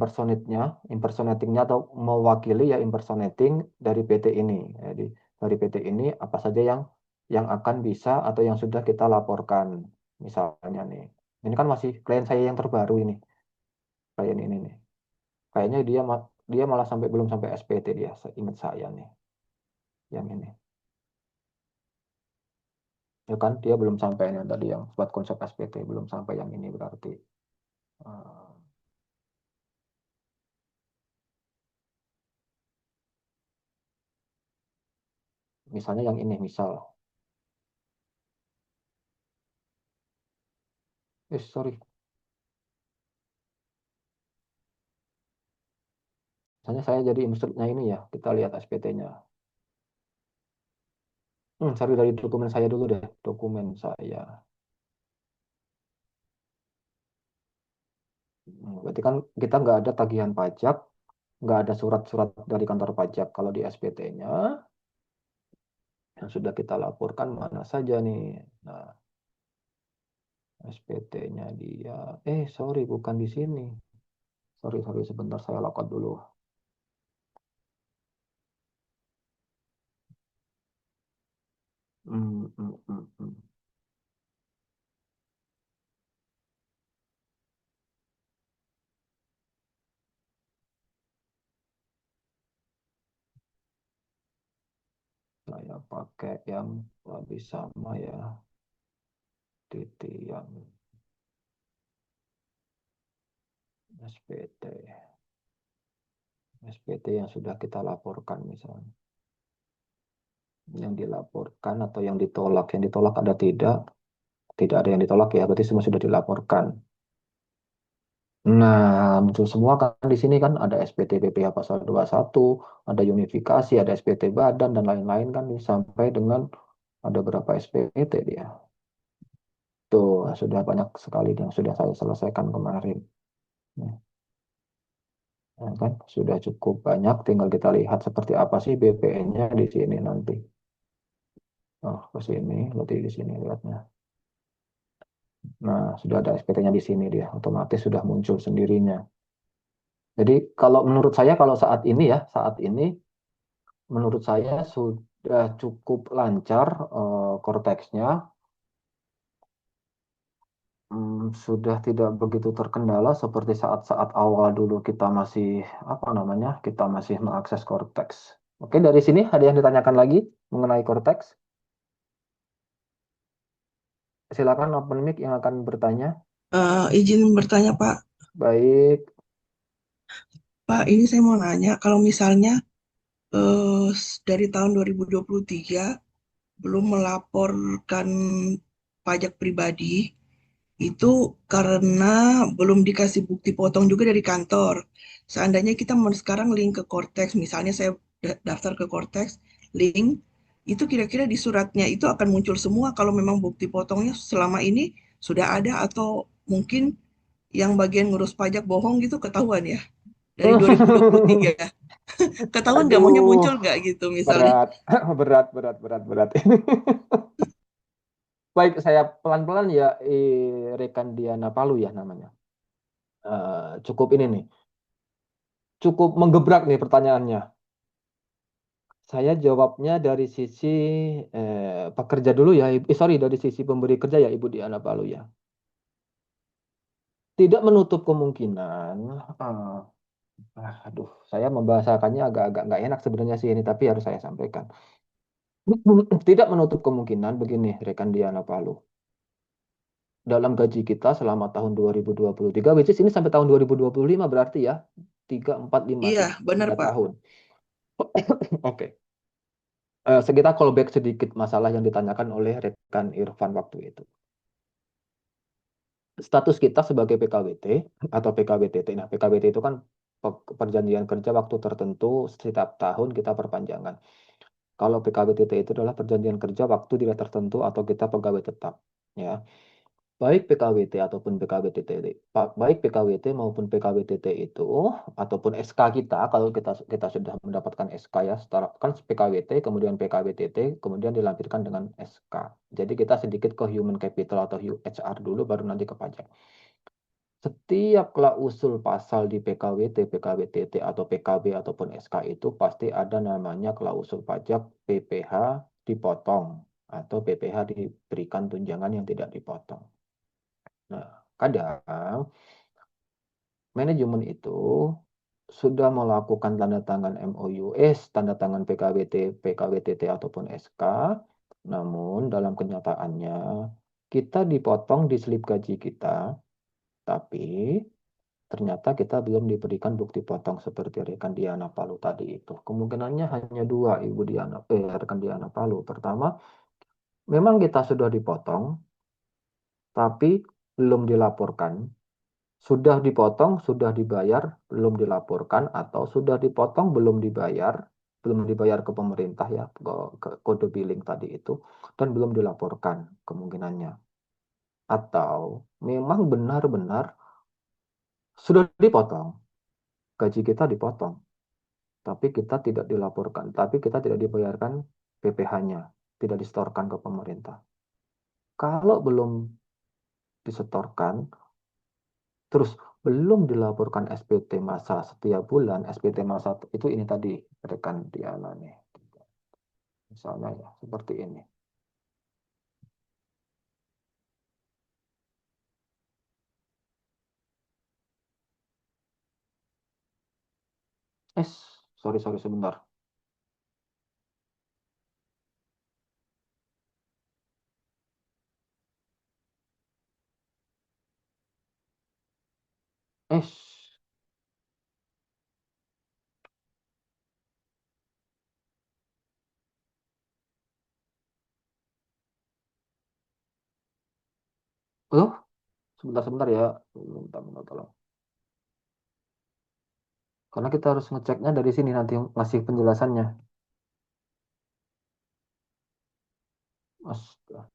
S1: impersonatingnya atau mewakili ya impersonating dari PT ini. Jadi dari PT ini apa saja yang akan bisa atau yang sudah kita laporkan. Misalnya nih, ini kan masih klien saya yang terbaru ini, klien ini nih. Kayaknya dia malah belum sampai SPT dia, ingat saya nih, yang ini. Ya kan, dia belum sampai yang tadi yang buat konsep SPT, belum sampai yang ini berarti. eh, Misalnya yang ini, sorry, misalnya saya jadi insertnya ini ya, kita lihat SPT-nya. Cari dari dokumen saya dulu deh, dokumen saya. Berarti kan kita nggak ada tagihan pajak, nggak ada surat-surat dari kantor pajak kalau di SPT-nya yang sudah kita laporkan mana saja nih. Nah, SPT-nya dia, sorry bukan di sini. Sorry, sebentar saya login dulu. Hmm, hmm, hmm, hmm. Saya pakai yang lebih sama ya, Titian SPT. SPT yang sudah kita laporkan misalnya. Yang dilaporkan atau yang ditolak. Yang ditolak ada tidak? Tidak ada yang ditolak ya, berarti semua sudah dilaporkan. Nah, muncul semua kan di sini kan ada SPT BPH pasal 21, ada unifikasi, ada SPT badan dan lain-lain kan sampai dengan ada berapa SPT dia. Tuh, sudah banyak sekali yang sudah saya selesaikan kemarin. Nah, ya kan sudah cukup banyak, tinggal kita lihat seperti apa sih BPN-nya di sini nanti. Oh, ke sini, berarti di sini lihatnya. Nah, sudah ada SPT-nya di sini dia, otomatis sudah muncul sendirinya. Jadi kalau menurut saya kalau saat ini menurut saya sudah cukup lancar, korteksnya. Sudah tidak begitu terkendala seperti saat-saat awal dulu kita masih apa namanya kita masih mengakses korteks. Oke, dari sini ada yang ditanyakan lagi mengenai korteks? Silakan open mic yang akan bertanya.
S4: Izin bertanya Pak.
S1: Baik.
S4: Pak, ini saya mau nanya, kalau misalnya dari tahun 2023 belum melaporkan pajak pribadi, itu karena belum dikasih bukti potong juga dari kantor. Seandainya kita sekarang link ke Cortex, misalnya saya daftar ke Cortex, link, itu kira-kira di suratnya itu akan muncul semua kalau memang bukti potongnya selama ini sudah ada atau mungkin yang bagian ngurus pajak bohong gitu ketahuan ya dari 2023. Ketahuan nggak maunya
S1: Aduh,
S4: muncul nggak gitu misalnya.
S1: berat, berat. Baik, saya pelan-pelan ya, rekan Diana Palu ya namanya. Cukup ini nih, cukup menggebrak nih pertanyaannya. Saya jawabnya dari sisi pekerja dulu ya, sorry dari sisi pemberi kerja ya Ibu Diana Palu ya. Tidak menutup kemungkinan, aduh, saya membahasakannya agak-agak nggak enak sebenarnya sih ini, tapi harus saya sampaikan. Tidak menutup kemungkinan begini, rekan Diana Palu. Dalam gaji kita selama tahun 2023, which is ini sampai tahun 2025 berarti ya, 3, 4, 5
S4: Iya,
S1: sih,
S4: benar
S1: 3
S4: Pak.
S1: tahun. Oke. Kita callback sedikit masalah yang ditanyakan oleh rekan Irfan waktu itu. status kita sebagai PKWT atau PKWTT. Nah, PKWT itu kan perjanjian kerja waktu tertentu, setiap tahun kita perpanjangan. Kalau PKWTT itu adalah perjanjian kerja waktu tidak tertentu atau kita pegawai tetap. Ya, baik PKWT ataupun PKWTT, baik PKWT maupun PKWTT itu ataupun SK kita, kalau kita sudah mendapatkan SK ya, setara kan PKWT kemudian PKWTT kemudian dilampirkan dengan SK. Jadi kita sedikit ke human capital atau HR dulu baru nanti ke pajak. Setiap klausul pasal di PKWT, PKWTT atau PKB ataupun SK itu pasti ada namanya klausul pajak PPh dipotong atau PPh diberikan tunjangan yang tidak dipotong. Nah, kadang manajemen itu sudah melakukan tanda tangan MOU, tanda tangan PKWT, PKWTT ataupun SK, namun dalam kenyataannya kita dipotong di slip gaji kita, tapi ternyata kita belum diberikan bukti potong seperti rekan Diana Palu tadi itu. Kemungkinannya hanya dua, Ibu Diana, rekan Diana Palu. Pertama, memang kita sudah dipotong, tapi belum dilaporkan. Sudah dipotong, sudah dibayar, belum dilaporkan, atau sudah dipotong, belum dibayar ke pemerintah ya, ke kode billing tadi itu, dan belum dilaporkan kemungkinannya. Atau memang benar-benar sudah dipotong, gaji kita dipotong, tapi kita tidak dilaporkan, tapi kita tidak dibayarkan PPh-nya, tidak disetorkan ke pemerintah. Kalau belum disetorkan, terus belum dilaporkan SPT masa setiap bulan, SPT masa itu ini tadi rekan Diana nih. Misalnya ya, seperti ini. Eh, sorry sebentar. Eh, oh, sebentar ya. Bentar, tolong. Karena kita harus ngeceknya dari sini nanti ngasih penjelasannya. Astaga.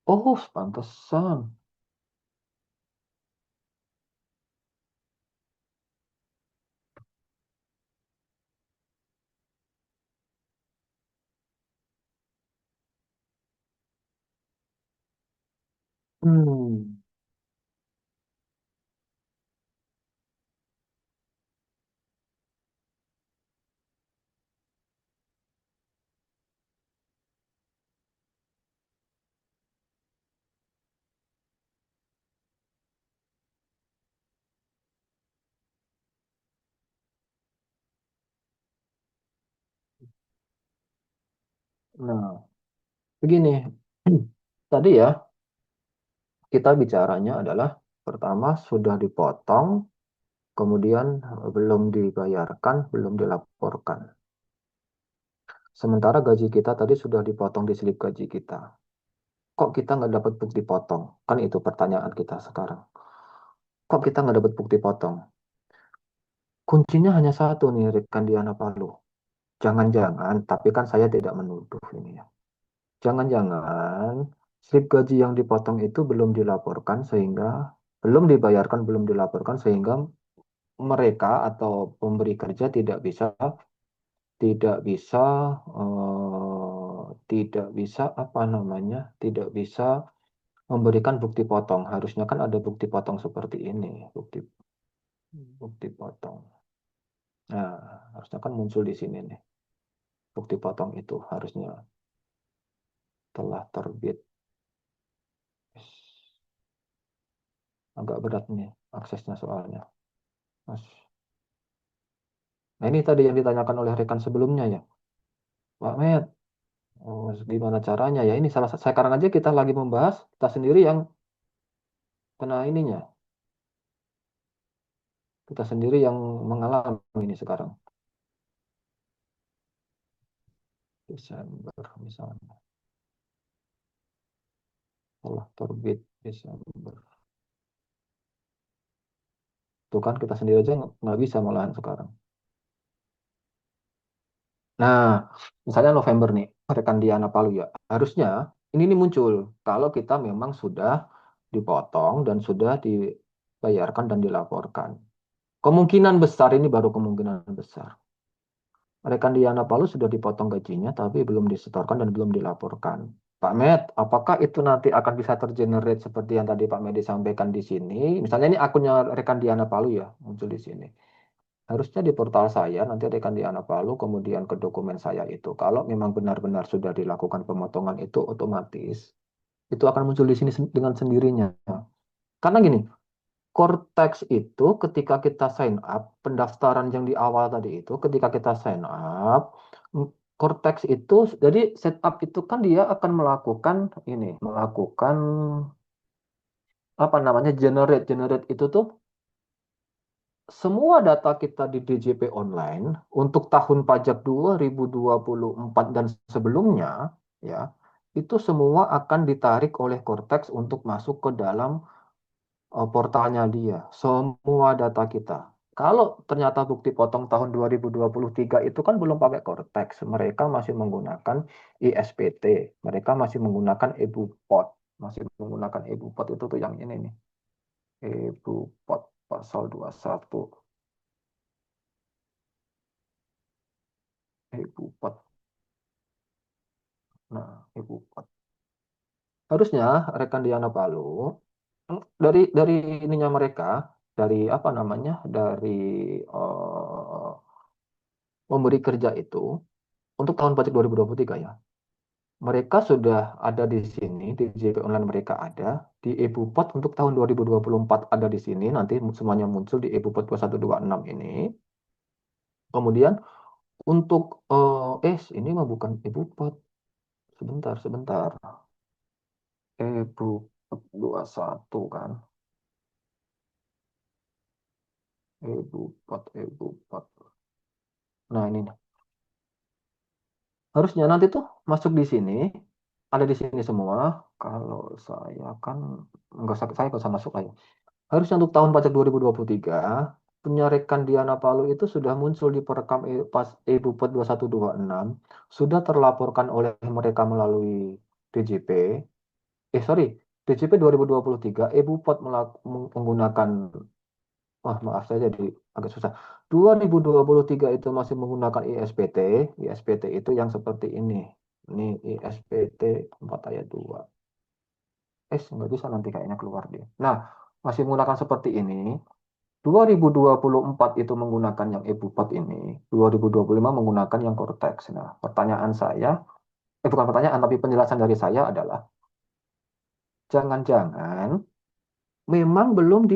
S1: Oh, pantesan. Hmm. Nah, begini. Tadi ya, kita bicaranya adalah pertama sudah dipotong, kemudian belum dibayarkan, belum dilaporkan. Sementara gaji kita tadi sudah dipotong di slip gaji kita. Kok kita nggak dapat bukti potong? Kan itu pertanyaan kita sekarang. Kok kita nggak dapat bukti potong? Kuncinya hanya satu nih, rekan Diana Palu. Jangan-jangan, tapi kan saya tidak menuduh ini ya. Jangan-jangan slip gaji yang dipotong itu belum dilaporkan sehingga belum dilaporkan sehingga mereka atau pemberi kerja tidak bisa tidak bisa apa namanya tidak bisa memberikan bukti potong. Harusnya kan ada bukti potong seperti ini, bukti bukti potong. Nah, harusnya kan muncul di sini nih. Bukti potong itu harusnya telah terbit. Agak berat nih aksesnya soalnya. Mas. Nah, ini tadi yang ditanyakan oleh rekan sebelumnya ya. Pak Med, oh, gimana caranya ya? Ini salah satu sekarang aja kita lagi membahas, kita sendiri yang kena ininya. Kita sendiri yang mengalami ini sekarang. Desember misalnya. Setelah terbit Desember. Tuh kan kita sendiri aja nggak bisa malahan sekarang. Nah, misalnya November nih, rekan Diana Palu ya. Harusnya ini nih muncul kalau kita memang sudah dipotong dan sudah dibayarkan dan dilaporkan. Kemungkinan besar ini baru kemungkinan besar. Rekan Diana Palu sudah dipotong gajinya tapi belum disetorkan dan belum dilaporkan. Pak Med, apakah itu nanti akan bisa tergenerate seperti yang tadi Pak Med disampaikan di sini? Misalnya ini akunnya rekan Diana Palu ya, muncul di sini. Harusnya di portal saya, nanti rekan Diana Palu, kemudian ke dokumen saya itu. Kalau memang benar-benar sudah dilakukan pemotongan itu otomatis, itu akan muncul di sini dengan sendirinya. Karena gini, Cortex itu ketika kita sign up, pendaftaran yang di awal tadi itu, ketika kita sign up, Cortex itu, jadi setup itu kan dia akan melakukan ini, melakukan apa namanya, generate itu tuh semua data kita di DJP online untuk tahun pajak 2024 dan sebelumnya, ya, itu semua akan ditarik oleh Cortex untuk masuk ke dalam portalnya dia, semua data kita. Kalau ternyata bukti potong tahun 2023 itu kan belum pakai Cortex, mereka masih menggunakan ISPT, mereka masih menggunakan EBUPOT, masih menggunakan EBUPOT itu tuh yang ini nih, EBUPOT pasal 21, EBUPOT. Nah, EBUPOT. Harusnya rekan Diana Palu dari ininya mereka, dari apa namanya, dari eh, memberi kerja itu untuk tahun pajak 2023 ya. Mereka sudah ada di sini, di JP online mereka ada, di EBUPOT untuk tahun 2024 ada di sini, nanti semuanya muncul di EBUPOT 2126 ini. Kemudian untuk, ini mah bukan EBUPOT, sebentar, EBUPOT 21 kan, EBUPOT. Nah ini nih. Harusnya nanti tuh masuk di sini, ada di sini semua. Kalau saya kan nggak usah, saya nggak usah masuk aja. Harusnya untuk tahun pajak 2023, penyarekan Diana Palu itu sudah muncul di perekam pas e-Bupet 2126, sudah terlaporkan oleh mereka melalui DJP. Sorry, DJP 2023, e-Bupet menggunakan, maaf saya jadi agak susah. 2023 itu masih menggunakan ISPT. ISPT itu yang seperti ini. Ini ISPT 4 ayat 2. Nggak bisa nanti kayaknya keluar dia. Nah, masih menggunakan seperti ini. 2024 itu menggunakan yang e-Bupet ini. 2025 menggunakan yang Cortex. Nah, pertanyaan saya, bukan pertanyaan, tapi penjelasan dari saya adalah, jangan-jangan memang belum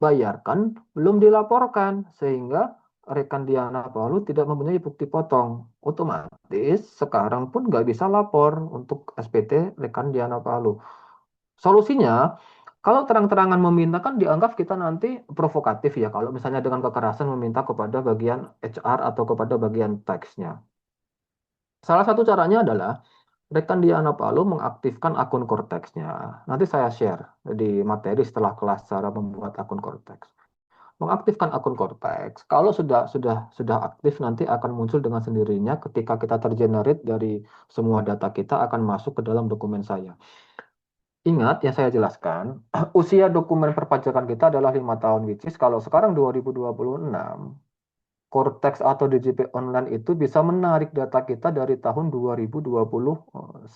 S1: bayarkan, belum dilaporkan, sehingga rekan Diana Paulu tidak mempunyai bukti potong. Otomatis sekarang pun nggak bisa lapor untuk SPT rekan Diana Paulu. Solusinya, kalau terang-terangan meminta kan dianggap kita nanti provokatif ya, kalau misalnya dengan kekerasan meminta kepada bagian HR atau kepada bagian teksnya. Salah satu caranya adalah rekan Diana Palu mengaktifkan akun Cortex-nya. Nanti saya share di materi setelah kelas cara membuat akun Cortex. Mengaktifkan akun Cortex. Kalau sudah aktif nanti akan muncul dengan sendirinya ketika kita tergenerate dari semua data kita akan masuk ke dalam dokumen saya. Ingat yang saya jelaskan, usia dokumen perpajakan kita adalah 5 tahun, which is kalau sekarang 2026, Cortex atau DJP online itu bisa menarik data kita dari tahun 2021.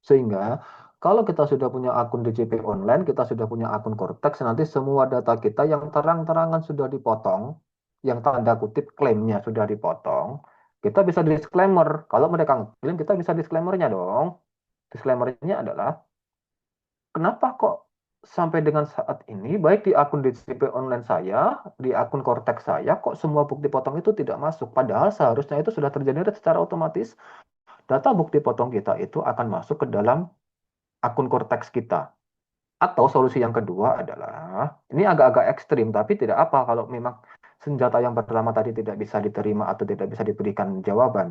S1: Sehingga kalau kita sudah punya akun DJP online, kita sudah punya akun Cortex, nanti semua data kita yang terang-terangan sudah dipotong, yang tanda kutip klaimnya sudah dipotong, kita bisa disclaimer. Kalau mereka klaim, kita bisa disclaimernya dong. Disclaimernya adalah, kenapa kok sampai dengan saat ini, baik di akun DJP online saya, di akun Cortex saya, kok semua bukti potong itu tidak masuk? Padahal seharusnya itu sudah terjadi secara otomatis. Data bukti potong kita itu akan masuk ke dalam akun Cortex kita. Atau solusi yang kedua adalah, ini agak-agak ekstrim, tapi tidak apa kalau memang senjata yang pertama tadi tidak bisa diterima atau tidak bisa diberikan jawaban.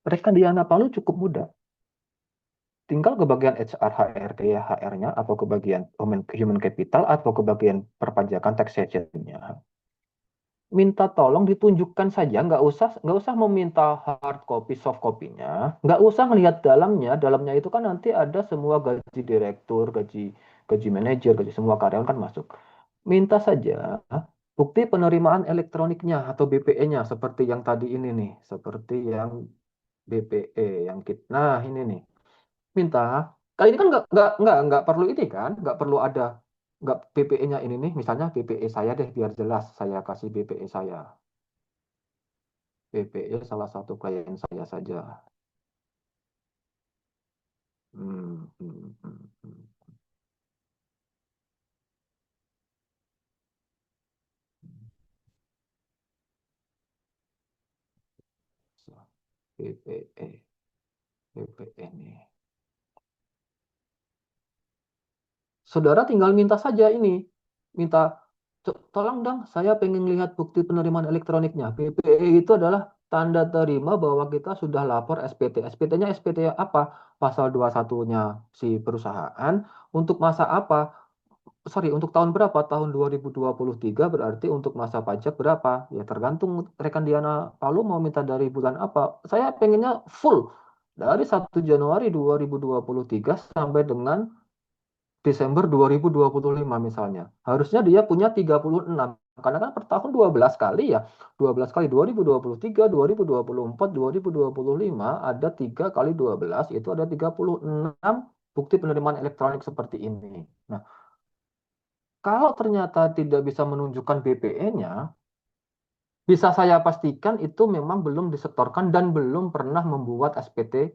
S1: Rekan Diana Palu cukup mudah. tinggal ke bagian HR, HRD, HR-nya, atau ke bagian human capital, atau ke bagian perpajakan taxation-nya. Minta tolong ditunjukkan saja, nggak usah meminta hard copy, soft copy-nya, nggak usah melihat dalamnya itu kan nanti ada semua gaji direktur, gaji gaji manajer, gaji semua karyawan kan masuk. Minta saja bukti penerimaan elektroniknya atau BPE-nya seperti yang tadi ini nih, seperti yang BPE yang kita, nah ini nih, minta. Kali ini kan nggak perlu ini kan, nggak perlu ada nggak BPE-nya ini nih, misalnya BPE saya deh biar jelas, saya kasih BPE saya. BPE salah satu klien saya saja. Hmm, hmm, hmm, hmm. So, BPE, BPE nih. Saudara tinggal minta saja ini. Minta, tolong dong, saya pengen lihat bukti penerimaan elektroniknya. BPE itu adalah tanda terima bahwa kita sudah lapor SPT. SPT-nya SPT apa? Pasal 21-nya si perusahaan. Untuk masa apa? Sorry, untuk tahun berapa? Tahun 2023 berarti untuk masa pajak berapa? Ya tergantung rekan Diana Palu mau minta dari bulan apa. Saya pengennya full dari 1 Januari 2023 sampai dengan Desember 2025 misalnya. Harusnya dia punya 36. Karena kan per tahun 12 kali ya. 12 kali 2023, 2024, 2025 ada 3 kali 12 itu ada 36 bukti penerimaan elektronik seperti ini. Nah, kalau ternyata tidak bisa menunjukkan BPE-nya, bisa saya pastikan itu memang belum disetorkan dan belum pernah membuat SPT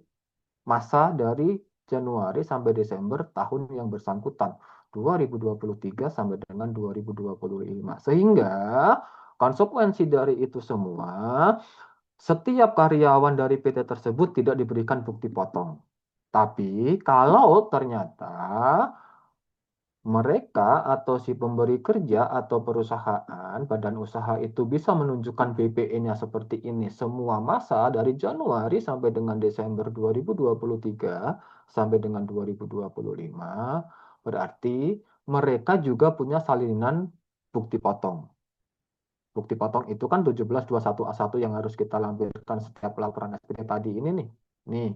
S1: masa dari Januari sampai Desember tahun yang bersangkutan 2023 sampai dengan 2025. Sehingga konsekuensi dari itu semua, setiap karyawan dari PT tersebut tidak diberikan bukti potong. Tapi kalau ternyata mereka atau si pemberi kerja atau perusahaan, badan usaha itu bisa menunjukkan BPE-nya seperti ini semua masa dari Januari sampai dengan Desember 2023 sampai dengan 2025, berarti mereka juga punya salinan bukti potong. Bukti potong itu kan 1721A1 yang harus kita lampirkan setiap laporan SPT tadi ini nih. Nih,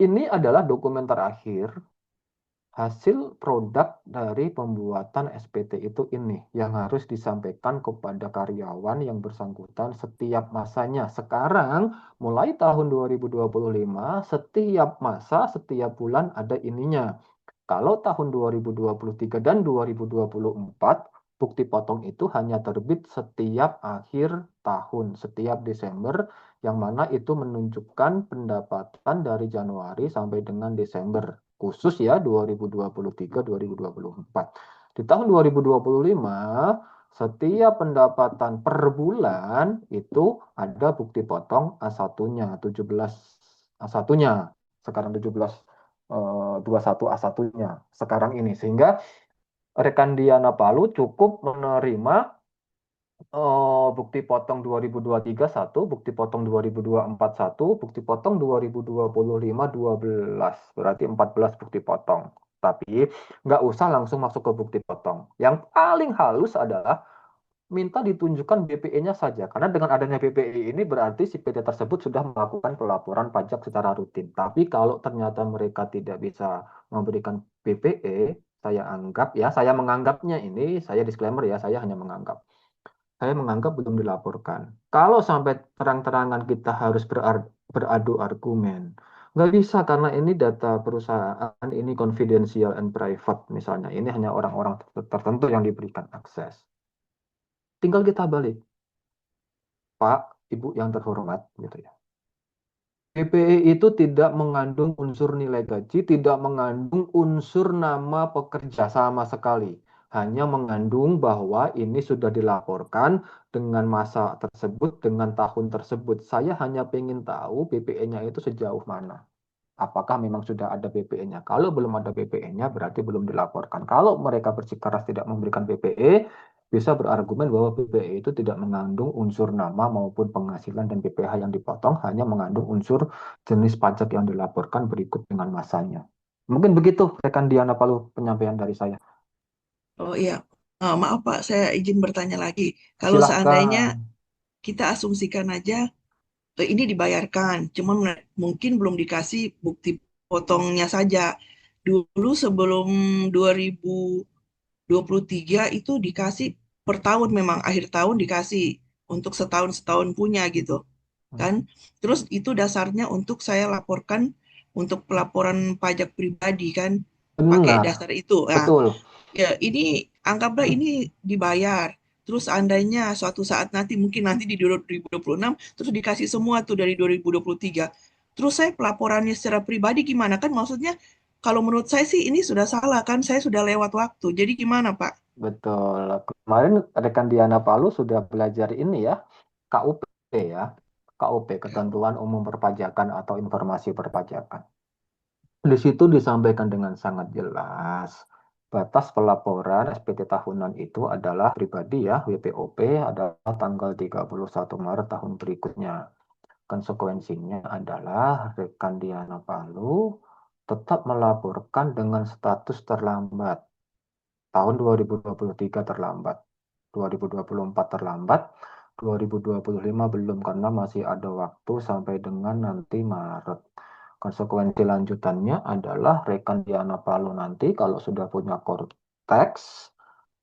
S1: ini adalah dokumen terakhir hasil produk dari pembuatan SPT itu ini yang harus disampaikan kepada karyawan yang bersangkutan setiap masanya. Sekarang mulai tahun 2025 setiap masa, setiap bulan ada ininya. Kalau tahun 2023 dan 2024 bukti potong itu hanya terbit setiap akhir tahun, setiap Desember, yang mana itu menunjukkan pendapatan dari Januari sampai dengan Desember. Khusus ya 2023-2024. Di tahun 2025, setiap pendapatan per bulan itu ada bukti potong A1-nya, 17 A1-nya. Sekarang 17 21A1-nya sekarang ini. Sehingga rekan Diana Palu cukup menerima bukti potong 2023 satu, bukti potong 2024 satu, bukti potong 2025 12. Berarti 14 bukti potong. Tapi nggak usah langsung masuk ke bukti potong. Yang paling halus adalah minta ditunjukkan BPE-nya saja. Karena dengan adanya BPE ini berarti si PT tersebut sudah melakukan pelaporan pajak secara rutin. Tapi kalau ternyata mereka tidak bisa memberikan BPE, saya anggap ya, saya menganggapnya ini, saya disclaimer ya, saya hanya menganggap. Saya menganggap belum dilaporkan. Kalau sampai terang-terangan kita harus beradu argumen, nggak bisa karena ini data perusahaan, ini confidential and private misalnya. Ini hanya orang-orang tertentu yang diberikan akses. Tinggal kita balik, Pak, Ibu yang terhormat, gitu ya. BPE itu tidak mengandung unsur nilai gaji, tidak mengandung unsur nama pekerja sama sekali. Hanya mengandung bahwa ini sudah dilaporkan dengan masa tersebut, dengan tahun tersebut. Saya hanya ingin tahu BPE-nya itu sejauh mana. Apakah memang sudah ada BPE-nya? Kalau belum ada BPE-nya, berarti belum dilaporkan. Kalau mereka bersikeras tidak memberikan BPE, bisa berargumen bahwa PPE itu tidak mengandung unsur nama maupun penghasilan dan PPh yang dipotong, hanya mengandung unsur jenis pajak yang dilaporkan berikut dengan masanya. Mungkin begitu, rekan Diana Palu, penyampaian dari saya.
S4: Oh iya. Maaf Pak, saya izin bertanya lagi. Kalau seandainya
S1: Silahkan.
S4: kita asumsikan aja ini dibayarkan, cuman mungkin belum dikasih bukti potongnya saja. Dulu sebelum 2023 itu dikasih per tahun, memang akhir tahun dikasih untuk setahun-setahun punya gitu kan. Terus itu dasarnya untuk saya laporkan untuk pelaporan pajak pribadi kan, pakai
S1: Benar,
S4: dasar itu. Nah,
S1: betul.
S4: ya ini anggaplah ini dibayar. Terus seandainya suatu saat nanti, mungkin nanti di 2026, terus dikasih semua tuh dari 2023. Terus saya pelaporannya secara pribadi gimana? Kan maksudnya kalau menurut saya sih ini sudah salah kan, saya sudah lewat waktu. Jadi gimana Pak?
S1: Betul. Kemarin rekan Diana Palu sudah belajar ini ya, KUP ya. KUP,
S4: Ya.
S1: Ketentuan Umum Perpajakan atau Informasi Perpajakan. Di situ disampaikan dengan sangat jelas. Batas pelaporan SPT tahunan itu adalah pribadi ya, WPOP adalah tanggal 31 Maret tahun berikutnya. Konsekuensinya adalah rekan Diana Palu tetap melaporkan dengan status terlambat. Tahun 2023 terlambat, 2024 terlambat, 2025 belum karena masih ada waktu sampai dengan nanti Maret. Konsekuensi lanjutannya adalah rekan Diana Palu nanti kalau sudah punya Cortex,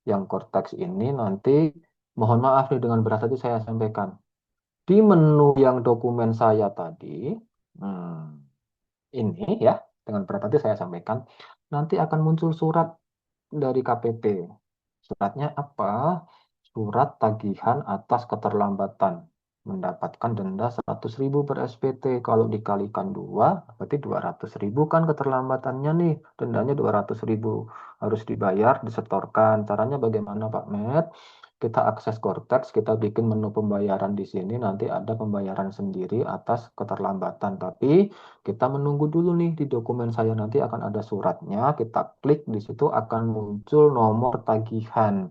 S1: yang Cortex ini nanti mohon maaf nih dengan berat hati saya sampaikan. Di menu yang dokumen saya tadi, ini ya, dengan berat hati saya sampaikan, nanti akan muncul surat dari KPP. Suratnya apa? Surat tagihan atas keterlambatan. Mendapatkan denda 100.000 per SPT. Kalau dikalikan dua, berarti 200.000 kan keterlambatannya nih. Dendanya 200.000. Harus dibayar, disetorkan. Caranya bagaimana Pak Met? Kita akses Cortex, kita bikin menu pembayaran di sini. Nanti ada pembayaran sendiri atas keterlambatan. Tapi kita menunggu dulu nih di dokumen saya nanti akan ada suratnya. Kita klik di situ akan muncul nomor tagihan.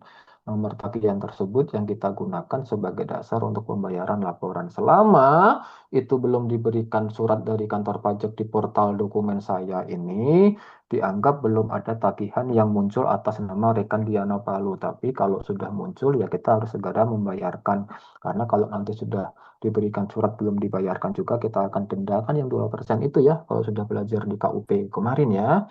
S1: Nomor tagihan tersebut yang kita gunakan sebagai dasar untuk pembayaran laporan. Selama itu belum diberikan surat dari kantor pajak di portal dokumen saya ini, dianggap belum ada tagihan yang muncul atas nama rekan Diana Palu. Tapi kalau sudah muncul ya kita harus segera membayarkan. Karena kalau nanti sudah diberikan surat belum dibayarkan juga kita akan dendakan yang 2% itu ya. Kalau sudah belajar di KUP kemarin ya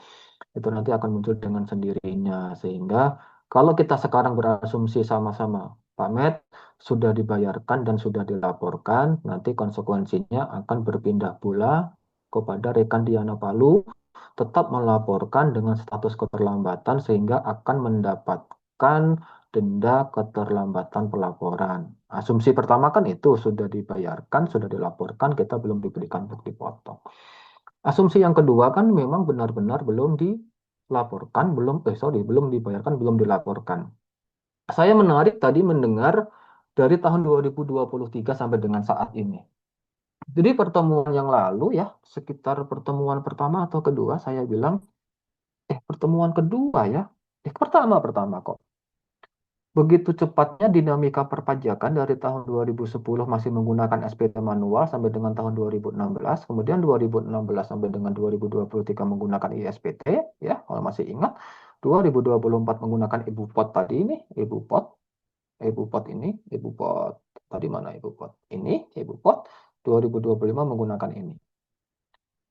S1: itu nanti akan muncul dengan sendirinya. Sehingga kalau kita sekarang berasumsi sama-sama, Pak Med sudah dibayarkan dan sudah dilaporkan, nanti konsekuensinya akan berpindah pula kepada rekan Diana Palu tetap melaporkan dengan status keterlambatan sehingga akan mendapatkan denda keterlambatan pelaporan. Asumsi pertama kan itu sudah dibayarkan, sudah dilaporkan, kita belum diberikan bukti potong. Asumsi yang kedua kan memang benar-benar belum dilaporkan, belum dibayarkan, belum dilaporkan. Saya menarik tadi mendengar dari tahun 2023 sampai dengan saat ini. Jadi pertemuan yang lalu ya, sekitar pertemuan pertama atau kedua, saya bilang, pertemuan kedua ya, pertama kok. Begitu cepatnya dinamika perpajakan dari tahun 2010 masih menggunakan SPT manual sampai dengan tahun 2016, kemudian 2016 sampai dengan 2023 menggunakan ISPT, ya kalau masih ingat, 2024 menggunakan Ibu Pot tadi ini, Ibu Pot, Ibu Pot ini, Ibu Pot, tadi mana Ibu Pot? Ini, Ibu Pot, 2025 menggunakan ini.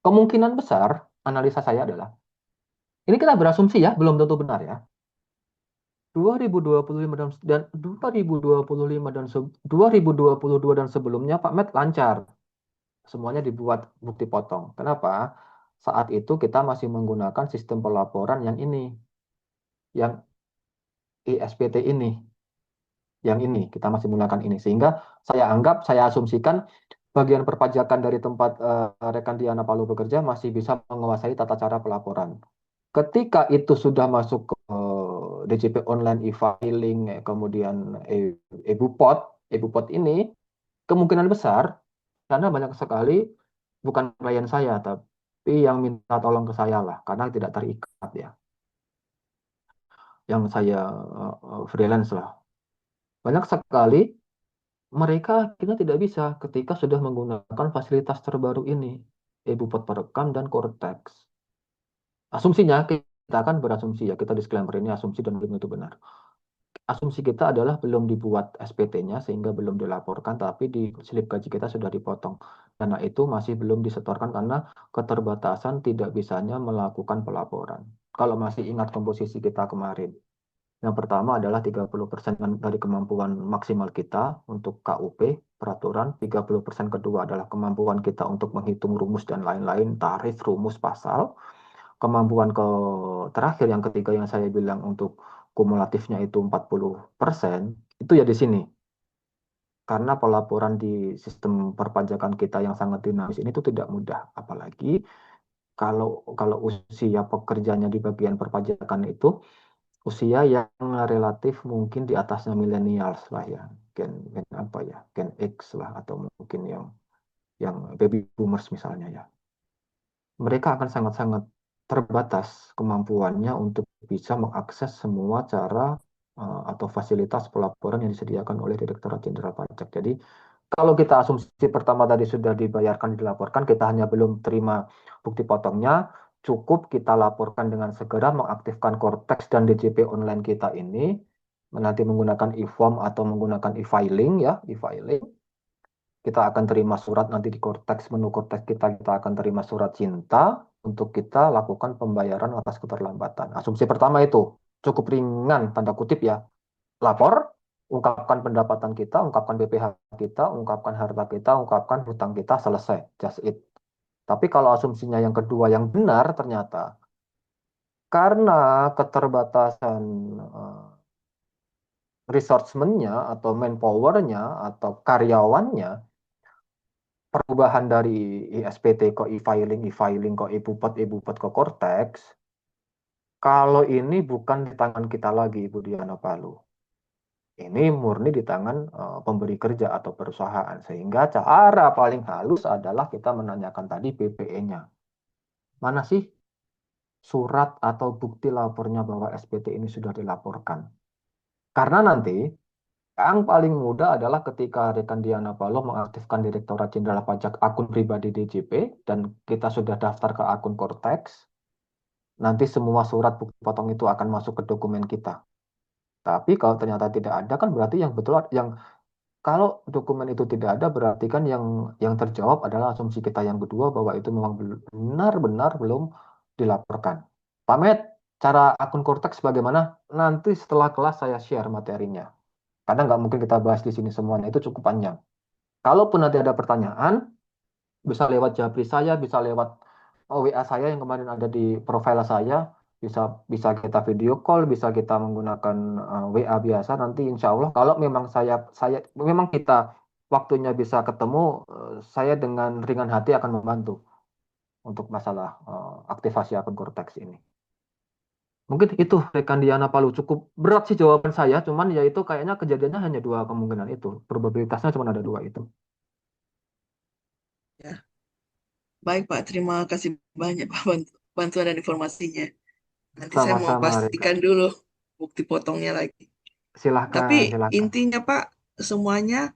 S1: Kemungkinan besar, analisa saya adalah, ini kita berasumsi ya, belum tentu benar ya, 2025 dan 2025 dan 2022 dan sebelumnya Pak Met lancar. Semuanya dibuat bukti potong. Kenapa? Saat itu kita masih menggunakan sistem pelaporan yang ini, yang ISPT ini, yang ini kita masih menggunakan ini. Sehingga saya asumsikan bagian perpajakan dari tempat rekan Diana Palu bekerja masih bisa menguasai tata cara pelaporan. Ketika itu sudah masuk ke DJP online e-filing, kemudian e-bupot, e-bupot ini kemungkinan besar karena banyak sekali bukan klien saya tapi yang minta tolong ke saya lah karena tidak terikat ya, yang saya freelance lah. Banyak sekali mereka akhirnya tidak bisa ketika sudah menggunakan fasilitas terbaru ini, e-Bupot perekam dan Cortex. Asumsinya kita akan berasumsi ya, kita disclaimer ini asumsi dan belum tentu benar. Asumsi kita adalah belum dibuat SPT-nya sehingga belum dilaporkan, tapi di slip gaji kita sudah dipotong. Dana itu masih belum disetorkan karena keterbatasan tidak bisanya melakukan pelaporan. Kalau masih ingat komposisi kita kemarin, yang pertama adalah 30% dari kemampuan maksimal kita untuk KUP, peraturan, 30% kedua adalah kemampuan kita untuk menghitung rumus dan lain-lain, tarif, rumus, pasal. Kemampuan terakhir yang ketiga yang saya bilang untuk kumulatifnya itu 40%, itu ya di sini. Karena pelaporan di sistem perpajakan kita yang sangat dinamis ini tuh tidak mudah. Apalagi kalau kalau usia pekerjanya di bagian perpajakan itu usia yang relatif mungkin di atasnya millennials lah ya. Gen apa ya? Gen X lah atau mungkin yang baby boomers misalnya ya. Mereka akan sangat-sangat terbatas kemampuannya untuk bisa mengakses semua cara atau fasilitas pelaporan yang disediakan oleh Direktorat Jenderal Pajak. Jadi, kalau kita asumsi pertama tadi sudah dibayarkan, dilaporkan, kita hanya belum terima bukti potongnya, cukup kita laporkan dengan segera mengaktifkan Cortex dan DJP online kita ini, nanti menggunakan e-form atau menggunakan e-filing ya, e-filing. Kita akan terima surat nanti di Cortex, menu Cortex kita akan terima surat cinta untuk kita lakukan pembayaran atas keterlambatan. Asumsi pertama itu cukup ringan, tanda kutip ya. Lapor, ungkapkan pendapatan kita, ungkapkan BPH kita, ungkapkan harta kita, ungkapkan hutang kita, selesai. Just it. Tapi kalau asumsinya yang kedua yang benar ternyata karena keterbatasan eh, resourcementnya atau manpowernya atau karyawannya, perubahan dari ISPT ke e-filing, e-filing ke e-bupot, e-bupot ke Cortex, kalau ini bukan di tangan kita lagi, Ibu Diana Palu. Ini murni di tangan pemberi kerja atau perusahaan. Sehingga cara paling halus adalah kita menanyakan tadi PPE-nya. Mana sih surat atau bukti lapornya bahwa SPT ini sudah dilaporkan? Karena nanti yang paling mudah adalah ketika rekan Diana Paloh mengaktifkan Direktorat Jenderal Pajak akun pribadi DJP dan kita sudah daftar ke akun Cortex, nanti semua surat bukti potong itu akan masuk ke dokumen kita. Tapi kalau ternyata tidak ada kan berarti yang betul yang kalau dokumen itu tidak ada berarti kan yang terjawab adalah asumsi kita yang kedua bahwa itu memang benar-benar belum dilaporkan. Pamet, cara akun Cortex bagaimana? Nanti setelah kelas saya share materinya. Karena nggak mungkin kita bahas di sini semuanya, itu cukup panjang. Kalaupun nanti ada pertanyaan, bisa lewat Japri saya, bisa lewat WA saya yang kemarin ada di profil saya, bisa bisa kita video call, bisa kita menggunakan WA biasa. Nanti insya Allah kalau memang saya memang kita waktunya bisa ketemu, saya dengan ringan hati akan membantu untuk masalah aktivasi akun Cortex ini. Mungkin itu rekan Diana Palu cukup berat sih jawaban saya, cuman ya itu kayaknya kejadiannya hanya dua kemungkinan itu, probabilitasnya cuma ada dua itu.
S4: Ya, baik Pak, terima kasih banyak Pak bantuan dan informasinya. Nanti saya mau
S1: Sama-sama
S4: pastikan
S1: rekan.
S4: dulu bukti potongnya lagi. Tapi
S1: Silahkan, silahkan.
S4: intinya Pak, semuanya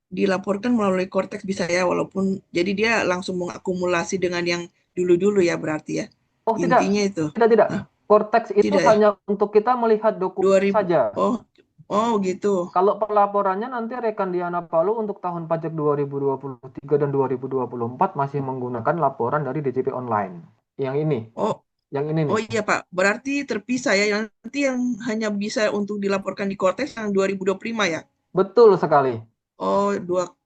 S4: dilaporkan melalui Cortex bisa ya, walaupun jadi dia langsung mengakumulasi dengan yang dulu-dulu ya berarti ya.
S1: Oh tidak,
S4: Intinya itu.
S1: tidak, tidak.
S4: Nah,
S1: Cortex itu
S4: tidak ya?
S1: hanya untuk kita melihat dokumen
S4: 2000.
S1: saja.
S4: Oh, oh gitu.
S1: Kalau pelaporannya nanti rekan Diana Palu untuk tahun pajak 2023 dan 2024 masih menggunakan laporan dari DJP online. Yang ini,
S4: Oh,
S1: yang ini
S4: oh
S1: nih.
S4: iya Pak. Berarti terpisah ya. Nanti yang hanya bisa untuk dilaporkan di Cortex yang 2025 ya.
S1: Betul sekali.
S4: Oh,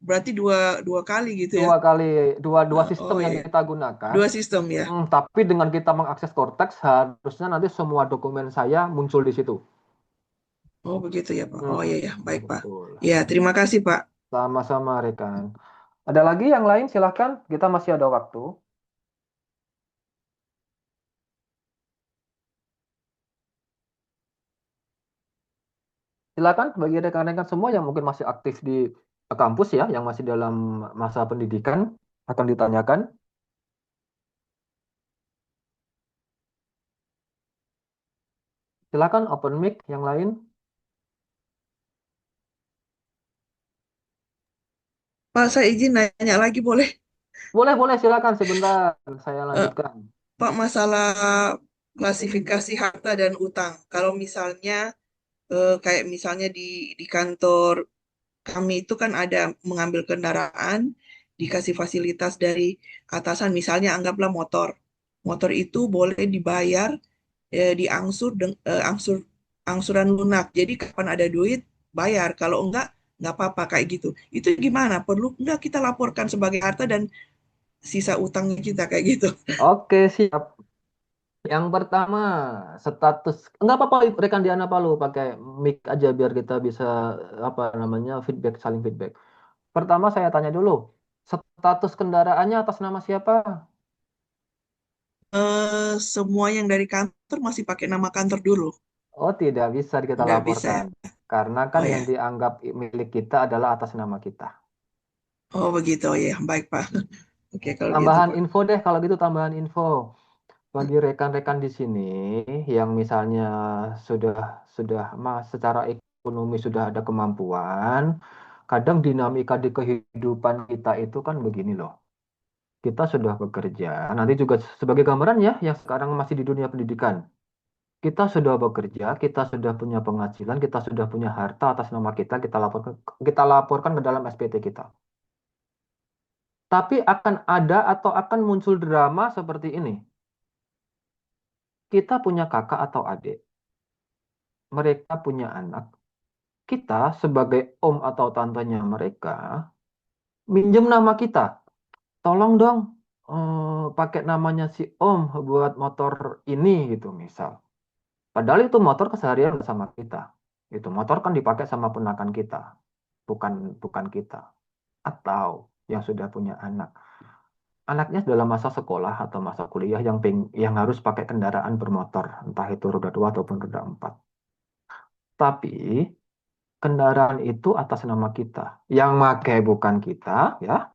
S4: berarti dua dua kali gitu ya.
S1: Dua kali, dua sistem
S4: Oh
S1: yang
S4: iya,
S1: kita gunakan.
S4: dua sistem ya.
S1: Tapi dengan kita mengakses Cortex, harusnya nanti semua dokumen saya muncul di situ.
S4: Oh begitu ya Pak. Oh
S1: Hmm,
S4: iya ya, baik Pak.
S1: betul.
S4: Ya, terima kasih Pak.
S1: Sama-sama rekan. Ada lagi yang lain silahkan, kita masih ada waktu. Silakan bagi rekan-rekan semua yang mungkin masih aktif di kampus ya, yang masih dalam masa pendidikan akan ditanyakan. Silakan open mic yang lain.
S4: Pak, saya izin nanya lagi boleh?
S1: Boleh, boleh, silakan sebentar. Saya
S4: Eh,
S1: lanjutkan.
S4: Pak, masalah klasifikasi harta dan utang. Kalau misalnya kayak misalnya di kantor kami itu kan ada mengambil kendaraan, dikasih fasilitas dari atasan, misalnya anggaplah motor. Motor itu boleh dibayar, angsuran lunak. Jadi kapan ada duit, bayar. Kalau enggak apa-apa kayak gitu. Itu gimana? Perlu enggak kita laporkan sebagai harta dan sisa utangnya kita kayak gitu?
S1: Oke, siap. Yang pertama, status. Enggak apa-apa, rekan Diana Palu, pakai mic aja biar kita bisa, apa namanya, feedback, saling feedback. Pertama, saya tanya dulu, status kendaraannya atas nama siapa?
S4: Semua yang dari kantor masih pakai nama kantor dulu.
S1: Oh, tidak bisa kita
S4: Nggak bisa ya?
S1: laporkan. Karena kan
S4: Oh
S1: yang
S4: ya.
S1: dianggap milik kita adalah atas nama kita.
S4: Oh begitu. Oh ya, baik Pak. Oke kalau gitu
S1: Tambahan
S4: Pak.
S1: info deh, kalau gitu tambahan info. Bagi rekan-rekan di sini yang misalnya sudah sudah secara ekonomi sudah ada kemampuan, kadang dinamika di kehidupan kita itu kan begini loh. Kita sudah bekerja, nanti juga sebagai gambaran ya, yang sekarang masih di dunia pendidikan. Kita sudah bekerja, kita sudah punya penghasilan, kita sudah punya harta atas nama kita laporkan ke dalam SPT kita. Tapi akan ada atau akan muncul drama seperti ini. Kita punya kakak atau adik, mereka punya anak. Kita sebagai om atau tantenya mereka minjem nama kita. Tolong dong, pakai namanya si om buat motor ini gitu misal. Padahal itu motor keseharian bersama kita. Itu motor kan dipakai sama ponakan kita, bukan bukan kita. Atau yang sudah punya anak. Anaknya dalam masa sekolah atau masa kuliah yang harus pakai kendaraan bermotor, entah itu roda 2 ataupun roda 4. Tapi kendaraan itu atas nama kita. Yang pakai bukan kita, ya.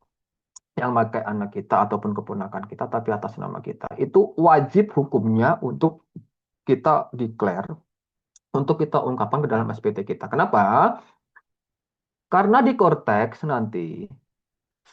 S1: Yang pakai anak kita ataupun keponakan kita, tapi atas nama kita. Itu wajib hukumnya untuk kita declare, untuk kita ungkapkan ke dalam SPT kita. Kenapa? Karena di Cortex nanti,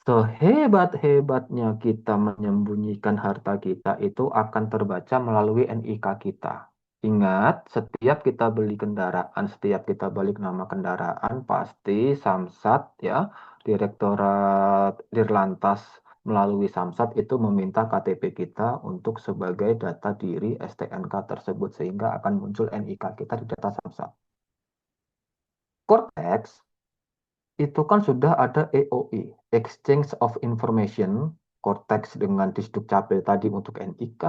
S1: sehebat-hebatnya kita menyembunyikan harta kita itu akan terbaca melalui NIK kita. Ingat, setiap kita beli kendaraan, setiap kita balik nama kendaraan, pasti Samsat ya, Direktorat Dirlantas melalui Samsat itu meminta KTP kita untuk sebagai data diri STNK tersebut sehingga akan muncul NIK kita di data Samsat. Cortex itu kan sudah ada EOI, Exchange of Information, Cortex dengan Disdukcapil tadi untuk NIK,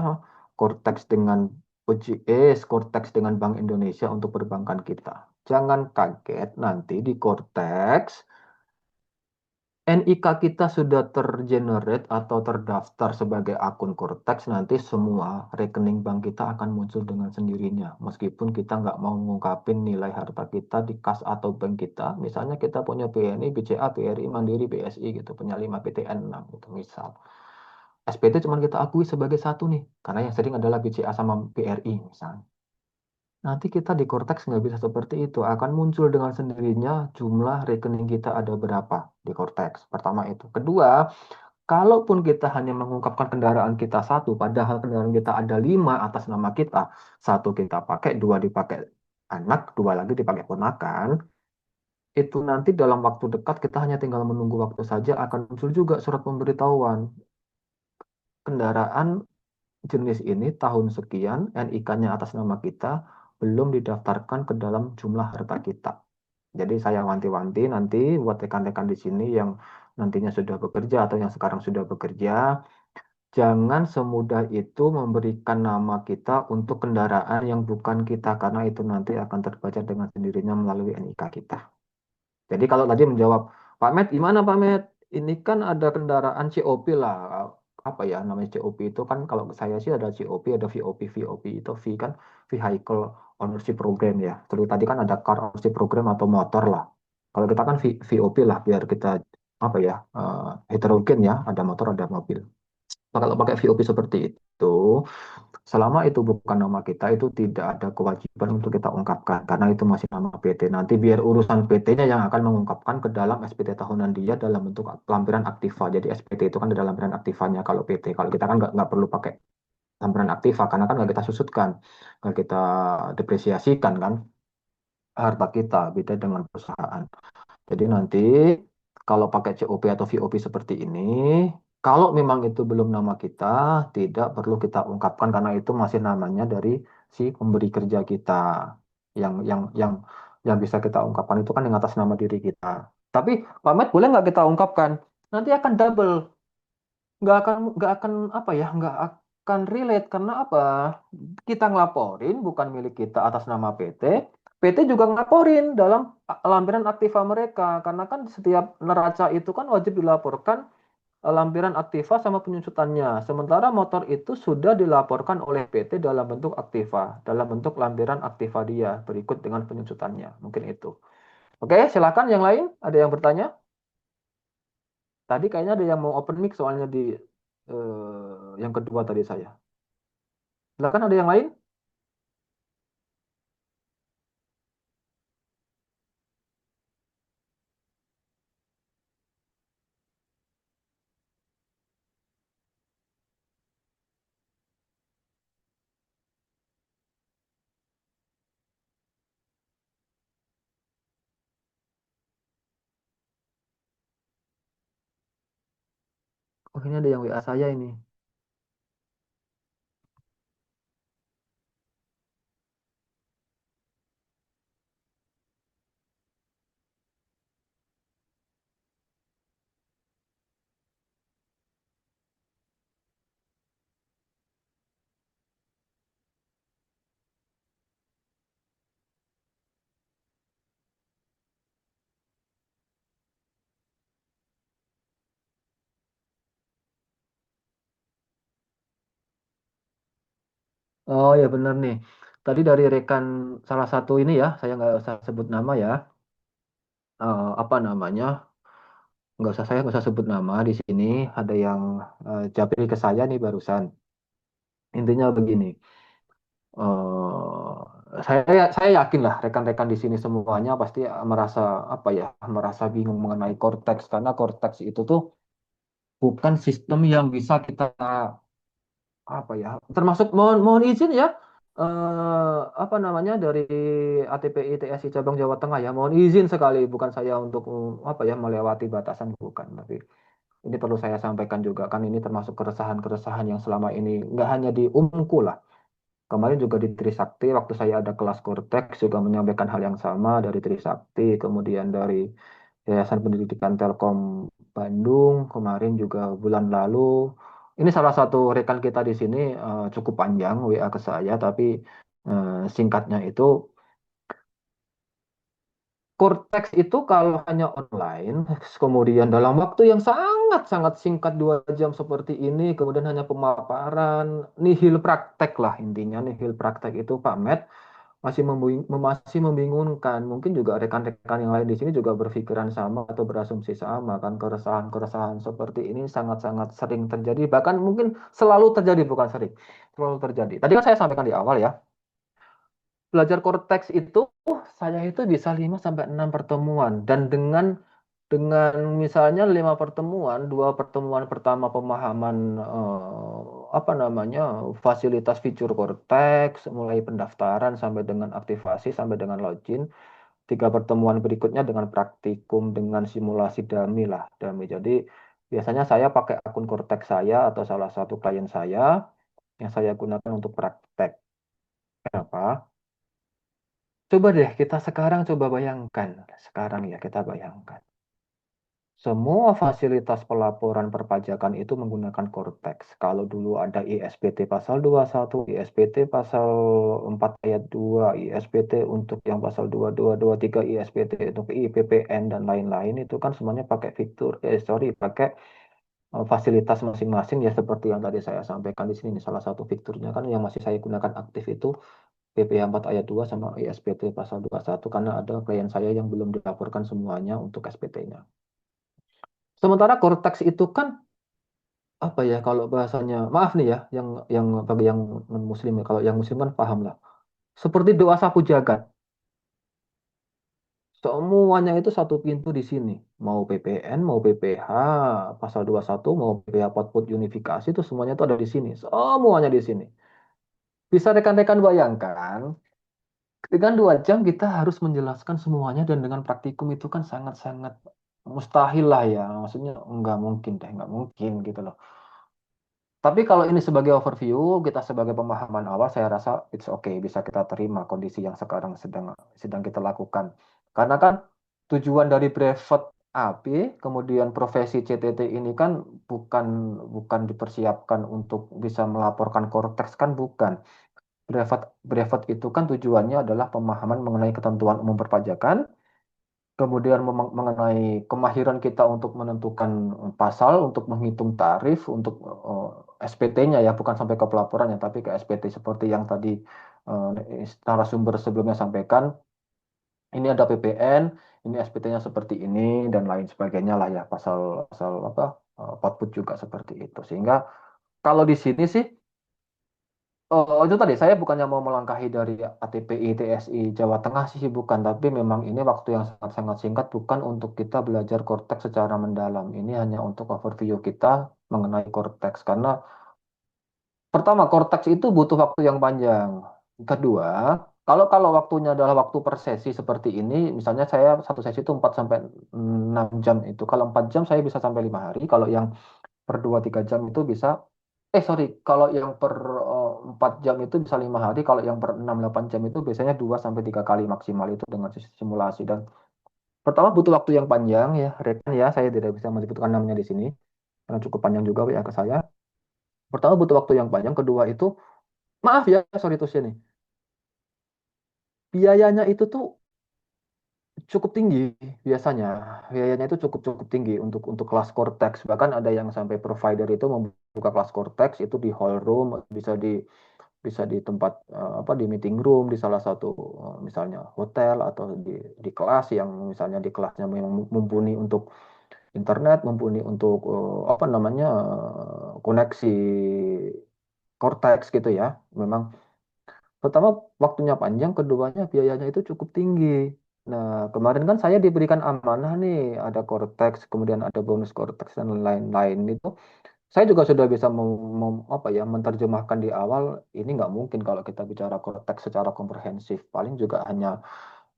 S1: Cortex dengan OJS, Cortex dengan Bank Indonesia untuk perbankan kita. Jangan kaget nanti di Cortex, NIK kita sudah tergenerate atau terdaftar sebagai akun Cortex, nanti semua rekening bank kita akan muncul dengan sendirinya. Meskipun kita nggak mau ngungkapin nilai harta kita di kas atau bank kita, misalnya kita punya BNI, BCA, BRI, Mandiri, BSI gitu, punya 5 PTN 6 gitu misal. SPT cuma kita akui sebagai satu nih, karena yang sering adalah BCA sama BRI misalnya. Nanti kita di Cortex nggak bisa seperti itu. Akan muncul dengan sendirinya jumlah rekening kita ada berapa di Cortex. Pertama itu. Kedua, kalaupun kita hanya mengungkapkan kendaraan kita satu, padahal kendaraan kita ada 5 atas nama kita, satu kita pakai, dua dipakai anak, dua lagi dipakai ponakan, itu nanti dalam waktu dekat kita hanya tinggal menunggu waktu saja akan muncul juga surat pemberitahuan kendaraan jenis ini tahun sekian, NIK-nya atas nama kita, belum didaftarkan ke dalam jumlah harta kita. Jadi saya wanti-wanti nanti buat rekan-rekan di sini yang nantinya sudah bekerja atau yang sekarang sudah bekerja, jangan semudah itu memberikan nama kita untuk kendaraan yang bukan kita, karena itu nanti akan terbaca dengan sendirinya melalui NIK kita. Jadi kalau tadi menjawab, Pak Met, gimana Pak Met? Ini kan ada kendaraan COP lah. Apa ya namanya COP itu kan kalau saya sih ada COP, ada VOP. VOP itu V kan Vehicle Ownership Program ya. Terus tadi kan ada Car Ownership Program atau motor lah. Kalau kita kan VOP lah biar kita apa ya heterogen ya, ada motor ada mobil. Kalau pakai VOP seperti itu, selama itu bukan nama kita, itu tidak ada kewajiban untuk kita ungkapkan karena itu masih nama PT. Nanti biar urusan PT-nya yang akan mengungkapkan ke dalam SPT tahunan dia dalam bentuk lampiran aktiva. Jadi SPT itu kan ada lampiran aktivanya kalau PT. Kalau kita kan nggak perlu pakai lampiran aktiva karena kan nggak kita susutkan, nggak kita depresiasikan kan harta kita, beda dengan perusahaan. Jadi nanti kalau pakai COP atau VOP seperti ini, kalau memang itu belum nama kita, tidak perlu kita ungkapkan karena itu masih namanya dari si pemberi kerja kita. Yang bisa kita ungkapkan itu kan yang atas nama diri kita. Tapi pamit boleh nggak kita ungkapkan? Nanti akan double, nggak akan apa ya, nggak akan relate karena apa? Kita ngelaporin bukan milik kita atas nama PT, PT juga ngelaporin dalam lampiran aktiva mereka karena kan setiap neraca itu kan wajib dilaporkan lampiran aktiva sama penyusutannya. Sementara motor itu sudah dilaporkan oleh PT dalam bentuk aktiva, dalam bentuk lampiran aktiva dia berikut dengan penyusutannya. Mungkin itu. Oke, silakan yang lain. Ada yang bertanya? Tadi kayaknya ada yang mau open mic soalnya di yang kedua tadi saya. Silakan ada yang lain? Oh, ini ada yang WA saya ini. Oh ya benar nih. Tadi dari rekan salah satu ini ya, saya nggak usah sebut nama ya. Apa namanya? Nggak usah sebut nama di sini. Ada yang japri ke saya nih barusan. Intinya begini. Saya yakin lah rekan-rekan di sini semuanya pasti merasa apa ya, merasa bingung mengenai Cortex karena Cortex itu tuh bukan sistem yang bisa kita apa ya, termasuk mohon mohon izin ya, apa namanya dari ATPI TSI cabang Jawa Tengah ya, mohon izin sekali bukan saya untuk apa ya melewati batasan bukan, tapi ini perlu saya sampaikan juga kan ini termasuk keresahan-keresahan yang selama ini nggak hanya di Umku lah. Kemarin juga di Trisakti, waktu saya ada kelas Kortex juga menyampaikan hal yang sama dari Trisakti, kemudian dari Yayasan Pendidikan Telkom Bandung, kemarin juga bulan lalu. Ini salah satu rekan kita di sini cukup panjang WA ke saya, tapi singkatnya itu Cortex itu kalau hanya online, kemudian dalam waktu yang sangat-sangat singkat 2 jam seperti ini, kemudian hanya pemaparan, nihil praktek lah intinya, nihil praktek itu Pak Met masih membingungkan. Mungkin juga rekan-rekan yang lain di sini juga berpikiran sama atau berasumsi sama kan keresahan-keresahan seperti ini sangat-sangat sering terjadi, bahkan mungkin selalu terjadi bukan sering, selalu terjadi. Tadi kan saya sampaikan di awal ya. Belajar korteks itu saya itu bisa 5 sampai 6 pertemuan dan dengan misalnya 5 pertemuan, 2 pertemuan pertama pemahaman apa namanya fasilitas fitur korteks mulai pendaftaran sampai dengan aktivasi sampai dengan login. 3 pertemuan berikutnya dengan praktikum dengan simulasi dummy lah dummy. Jadi biasanya saya pakai akun korteks saya atau salah satu klien saya yang saya gunakan untuk praktek. Kenapa? Coba deh kita sekarang coba bayangkan. Sekarang ya kita bayangkan. Semua fasilitas pelaporan perpajakan itu menggunakan Cortex. Kalau dulu ada ISPT pasal 21, ISPT pasal 4 ayat 2, ISPT untuk yang pasal 2223, ISPT untuk IPPN dan lain-lain itu kan semuanya pakai pakai fasilitas masing-masing ya seperti yang tadi saya sampaikan di sini. Salah satu fiturnya kan yang masih saya gunakan aktif itu PPh 4 ayat 2 sama ISPT pasal 21 karena ada klien saya yang belum dilaporkan semuanya untuk SPT-nya. Sementara Cortex itu kan apa ya kalau bahasanya, maaf nih ya, yang bagi yang non muslim ya, kalau yang muslim kan paham lah. Seperti doa sapu jagat. Semuanya itu satu pintu di sini. Mau PPN, mau PPH, pasal 21, mau PPH Output Unifikasi itu semuanya itu ada di sini. Semuanya di sini. Bisa rekan-rekan bayangkan, dengan 2 jam kita harus menjelaskan semuanya dan dengan praktikum itu kan sangat-sangat mustahil lah ya. Maksudnya nggak mungkin deh, nggak mungkin gitu loh. Tapi kalau ini sebagai overview, kita sebagai pemahaman awal, saya rasa it's okay, bisa kita terima kondisi yang sekarang sedang sedang kita lakukan. Karena kan tujuan dari brevet AP, kemudian profesi CTT ini kan bukan bukan dipersiapkan untuk bisa melaporkan korteks kan bukan. Brevet brevet itu kan tujuannya adalah pemahaman mengenai ketentuan umum perpajakan, kemudian mengenai kemahiran kita untuk menentukan pasal, untuk menghitung tarif, untuk SPT-nya ya, bukan sampai ke pelaporannya, tapi ke SPT seperti yang tadi narasumber sebelumnya sampaikan. Ini ada PPN, ini SPT-nya seperti ini dan lain sebagainya lah ya, pasal pasal apa output juga seperti itu. Sehingga kalau di sini sih oh, itu tadi saya bukannya mau melangkahi dari ATPI, TSI Jawa Tengah sih bukan, tapi memang ini waktu yang sangat-sangat singkat bukan untuk kita belajar korteks secara mendalam. Ini hanya untuk overview kita mengenai korteks karena pertama korteks itu butuh waktu yang panjang. Kedua, kalau kalau waktunya adalah waktu per sesi seperti ini, misalnya saya satu sesi itu 4 sampai 6 jam itu. Kalau 4 jam saya bisa sampai 5 hari, kalau yang per 2-3 jam itu bisa sorry, kalau yang per 4 jam itu bisa 5 hari, kalau yang per 6-8 jam itu biasanya 2 sampai 3 kali maksimal itu dengan simulasi. Dan pertama butuh waktu yang panjang ya rekan ya, saya tidak bisa menyebutkan namanya di sini karena cukup panjang juga ya ke saya. Pertama butuh waktu yang panjang, kedua itu maaf ya, sorry to say nih, biayanya itu tuh cukup tinggi biasanya. Biayanya itu cukup cukup tinggi untuk kelas Cortex. Bahkan ada yang sampai provider itu membuka kelas Cortex itu di hall room, bisa di tempat apa di meeting room di salah satu misalnya hotel atau di kelas yang misalnya di kelasnya memang mumpuni untuk internet, mumpuni untuk apa namanya koneksi Cortex gitu ya. Memang pertama waktunya panjang, keduanya biayanya itu cukup tinggi. Nah, kemarin kan saya diberikan amanah nih, ada Cortex, kemudian ada bonus Cortex dan lain-lain itu. Saya juga sudah bisa apa ya menerjemahkan di awal. Ini nggak mungkin kalau kita bicara Cortex secara komprehensif. Paling juga hanya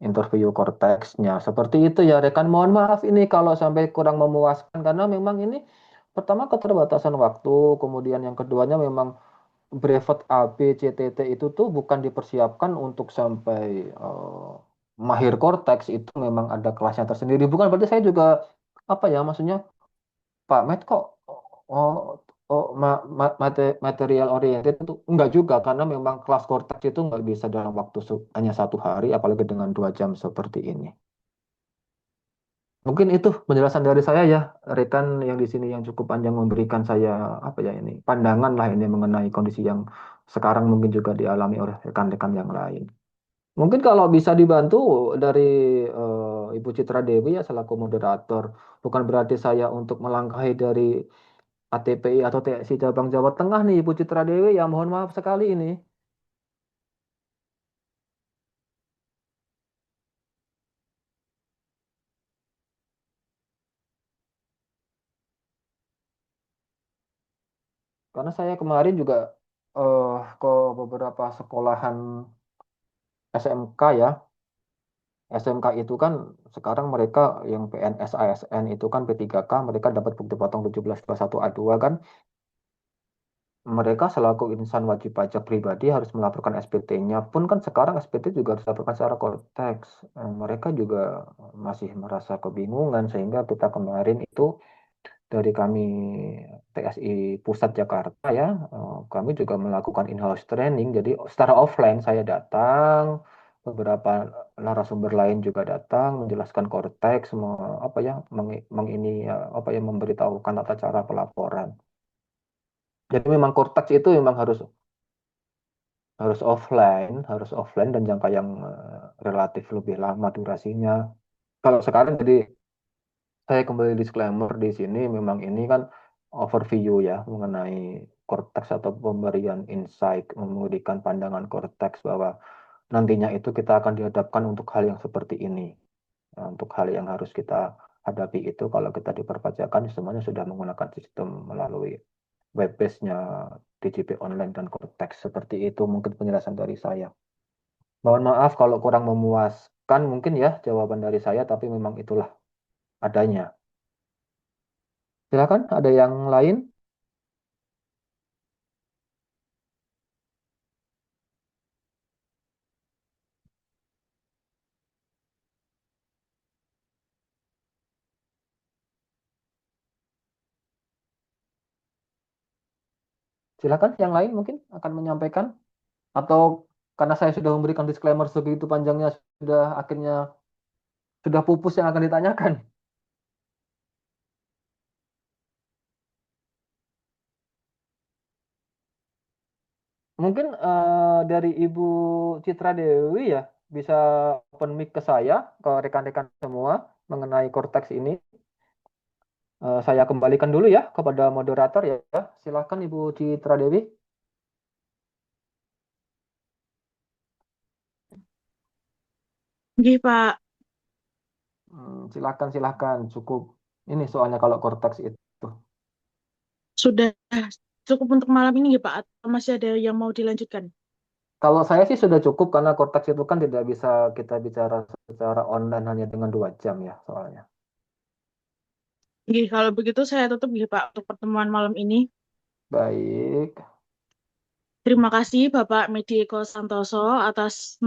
S1: interview Cortexnya. Seperti itu ya rekan. Mohon maaf ini kalau sampai kurang memuaskan karena memang ini pertama keterbatasan waktu, kemudian yang keduanya memang brevet AB CTT itu tuh bukan dipersiapkan untuk sampai mahir Cortex, itu memang ada kelasnya tersendiri. Bukan berarti saya juga apa ya maksudnya Pak Met kok oh, material oriented itu enggak juga karena memang kelas Cortex itu nggak bisa dalam waktu hanya 1 hari apalagi dengan 2 jam seperti ini. Mungkin itu penjelasan dari saya ya, rekan yang di sini yang cukup panjang memberikan saya apa ya ini pandangan lah ini mengenai kondisi yang sekarang mungkin juga dialami oleh rekan-rekan yang lain. Mungkin kalau bisa dibantu dari Ibu Citra Dewi ya selaku moderator, bukan berarti saya untuk melangkahi dari ATPI atau TSI Cabang Jawa Tengah nih Ibu Citra Dewi ya mohon maaf sekali ini. Karena saya kemarin juga eh ke beberapa sekolahan SMK ya. SMK itu kan sekarang mereka yang PNS ASN itu kan P3K mereka dapat bukti potong 1721A2 kan. Mereka selaku insan wajib pajak pribadi harus melaporkan SPT-nya pun kan sekarang SPT juga harus dilaporkan secara konteks. Mereka juga masih merasa kebingungan sehingga kita kemarin itu dari kami TSI Pusat Jakarta ya, kami juga melakukan in-house training. Jadi secara offline saya datang, beberapa narasumber lain juga datang menjelaskan konteks, apa ya, ini apa ya memberitahukan tata cara pelaporan. Jadi memang konteks itu memang harus harus offline dan jangka yang relatif lebih lama durasinya. Kalau sekarang jadi saya kembali disclaimer di sini memang ini kan overview ya mengenai cortex atau pemberian insight, memberikan pandangan cortex bahwa nantinya itu kita akan dihadapkan untuk hal yang seperti ini. Nah, untuk hal yang harus kita hadapi itu kalau kita di perpajakan semuanya sudah menggunakan sistem melalui web base-nya DJP online dan cortex. Seperti itu mungkin penjelasan dari saya. Mohon maaf kalau kurang memuaskan mungkin ya jawaban dari saya, tapi memang itulah adanya. Silakan, ada yang lain? Silakan, yang lain mungkin akan menyampaikan. Atau karena saya sudah memberikan disclaimer segitu panjangnya, sudah akhirnya sudah pupus yang akan ditanyakan. Mungkin dari Ibu Citra Dewi ya, bisa open mic ke saya, ke rekan-rekan semua mengenai Cortex ini. Saya kembalikan dulu ya kepada moderator ya. Silakan Ibu Citra Dewi.
S5: Oke, Pak.
S1: Silakan, silakan. Cukup ini soalnya kalau Cortex itu.
S5: Sudah cukup untuk malam ini ya, Pak? Atau masih ada yang mau dilanjutkan?
S1: Kalau saya sih sudah cukup karena Cortex itu kan tidak bisa kita bicara secara online hanya dengan 2 jam ya soalnya.
S5: Oke, kalau begitu saya tutup ya, Pak, untuk pertemuan malam ini.
S1: Baik.
S5: Terima kasih Bapak Medi Eko Santoso atas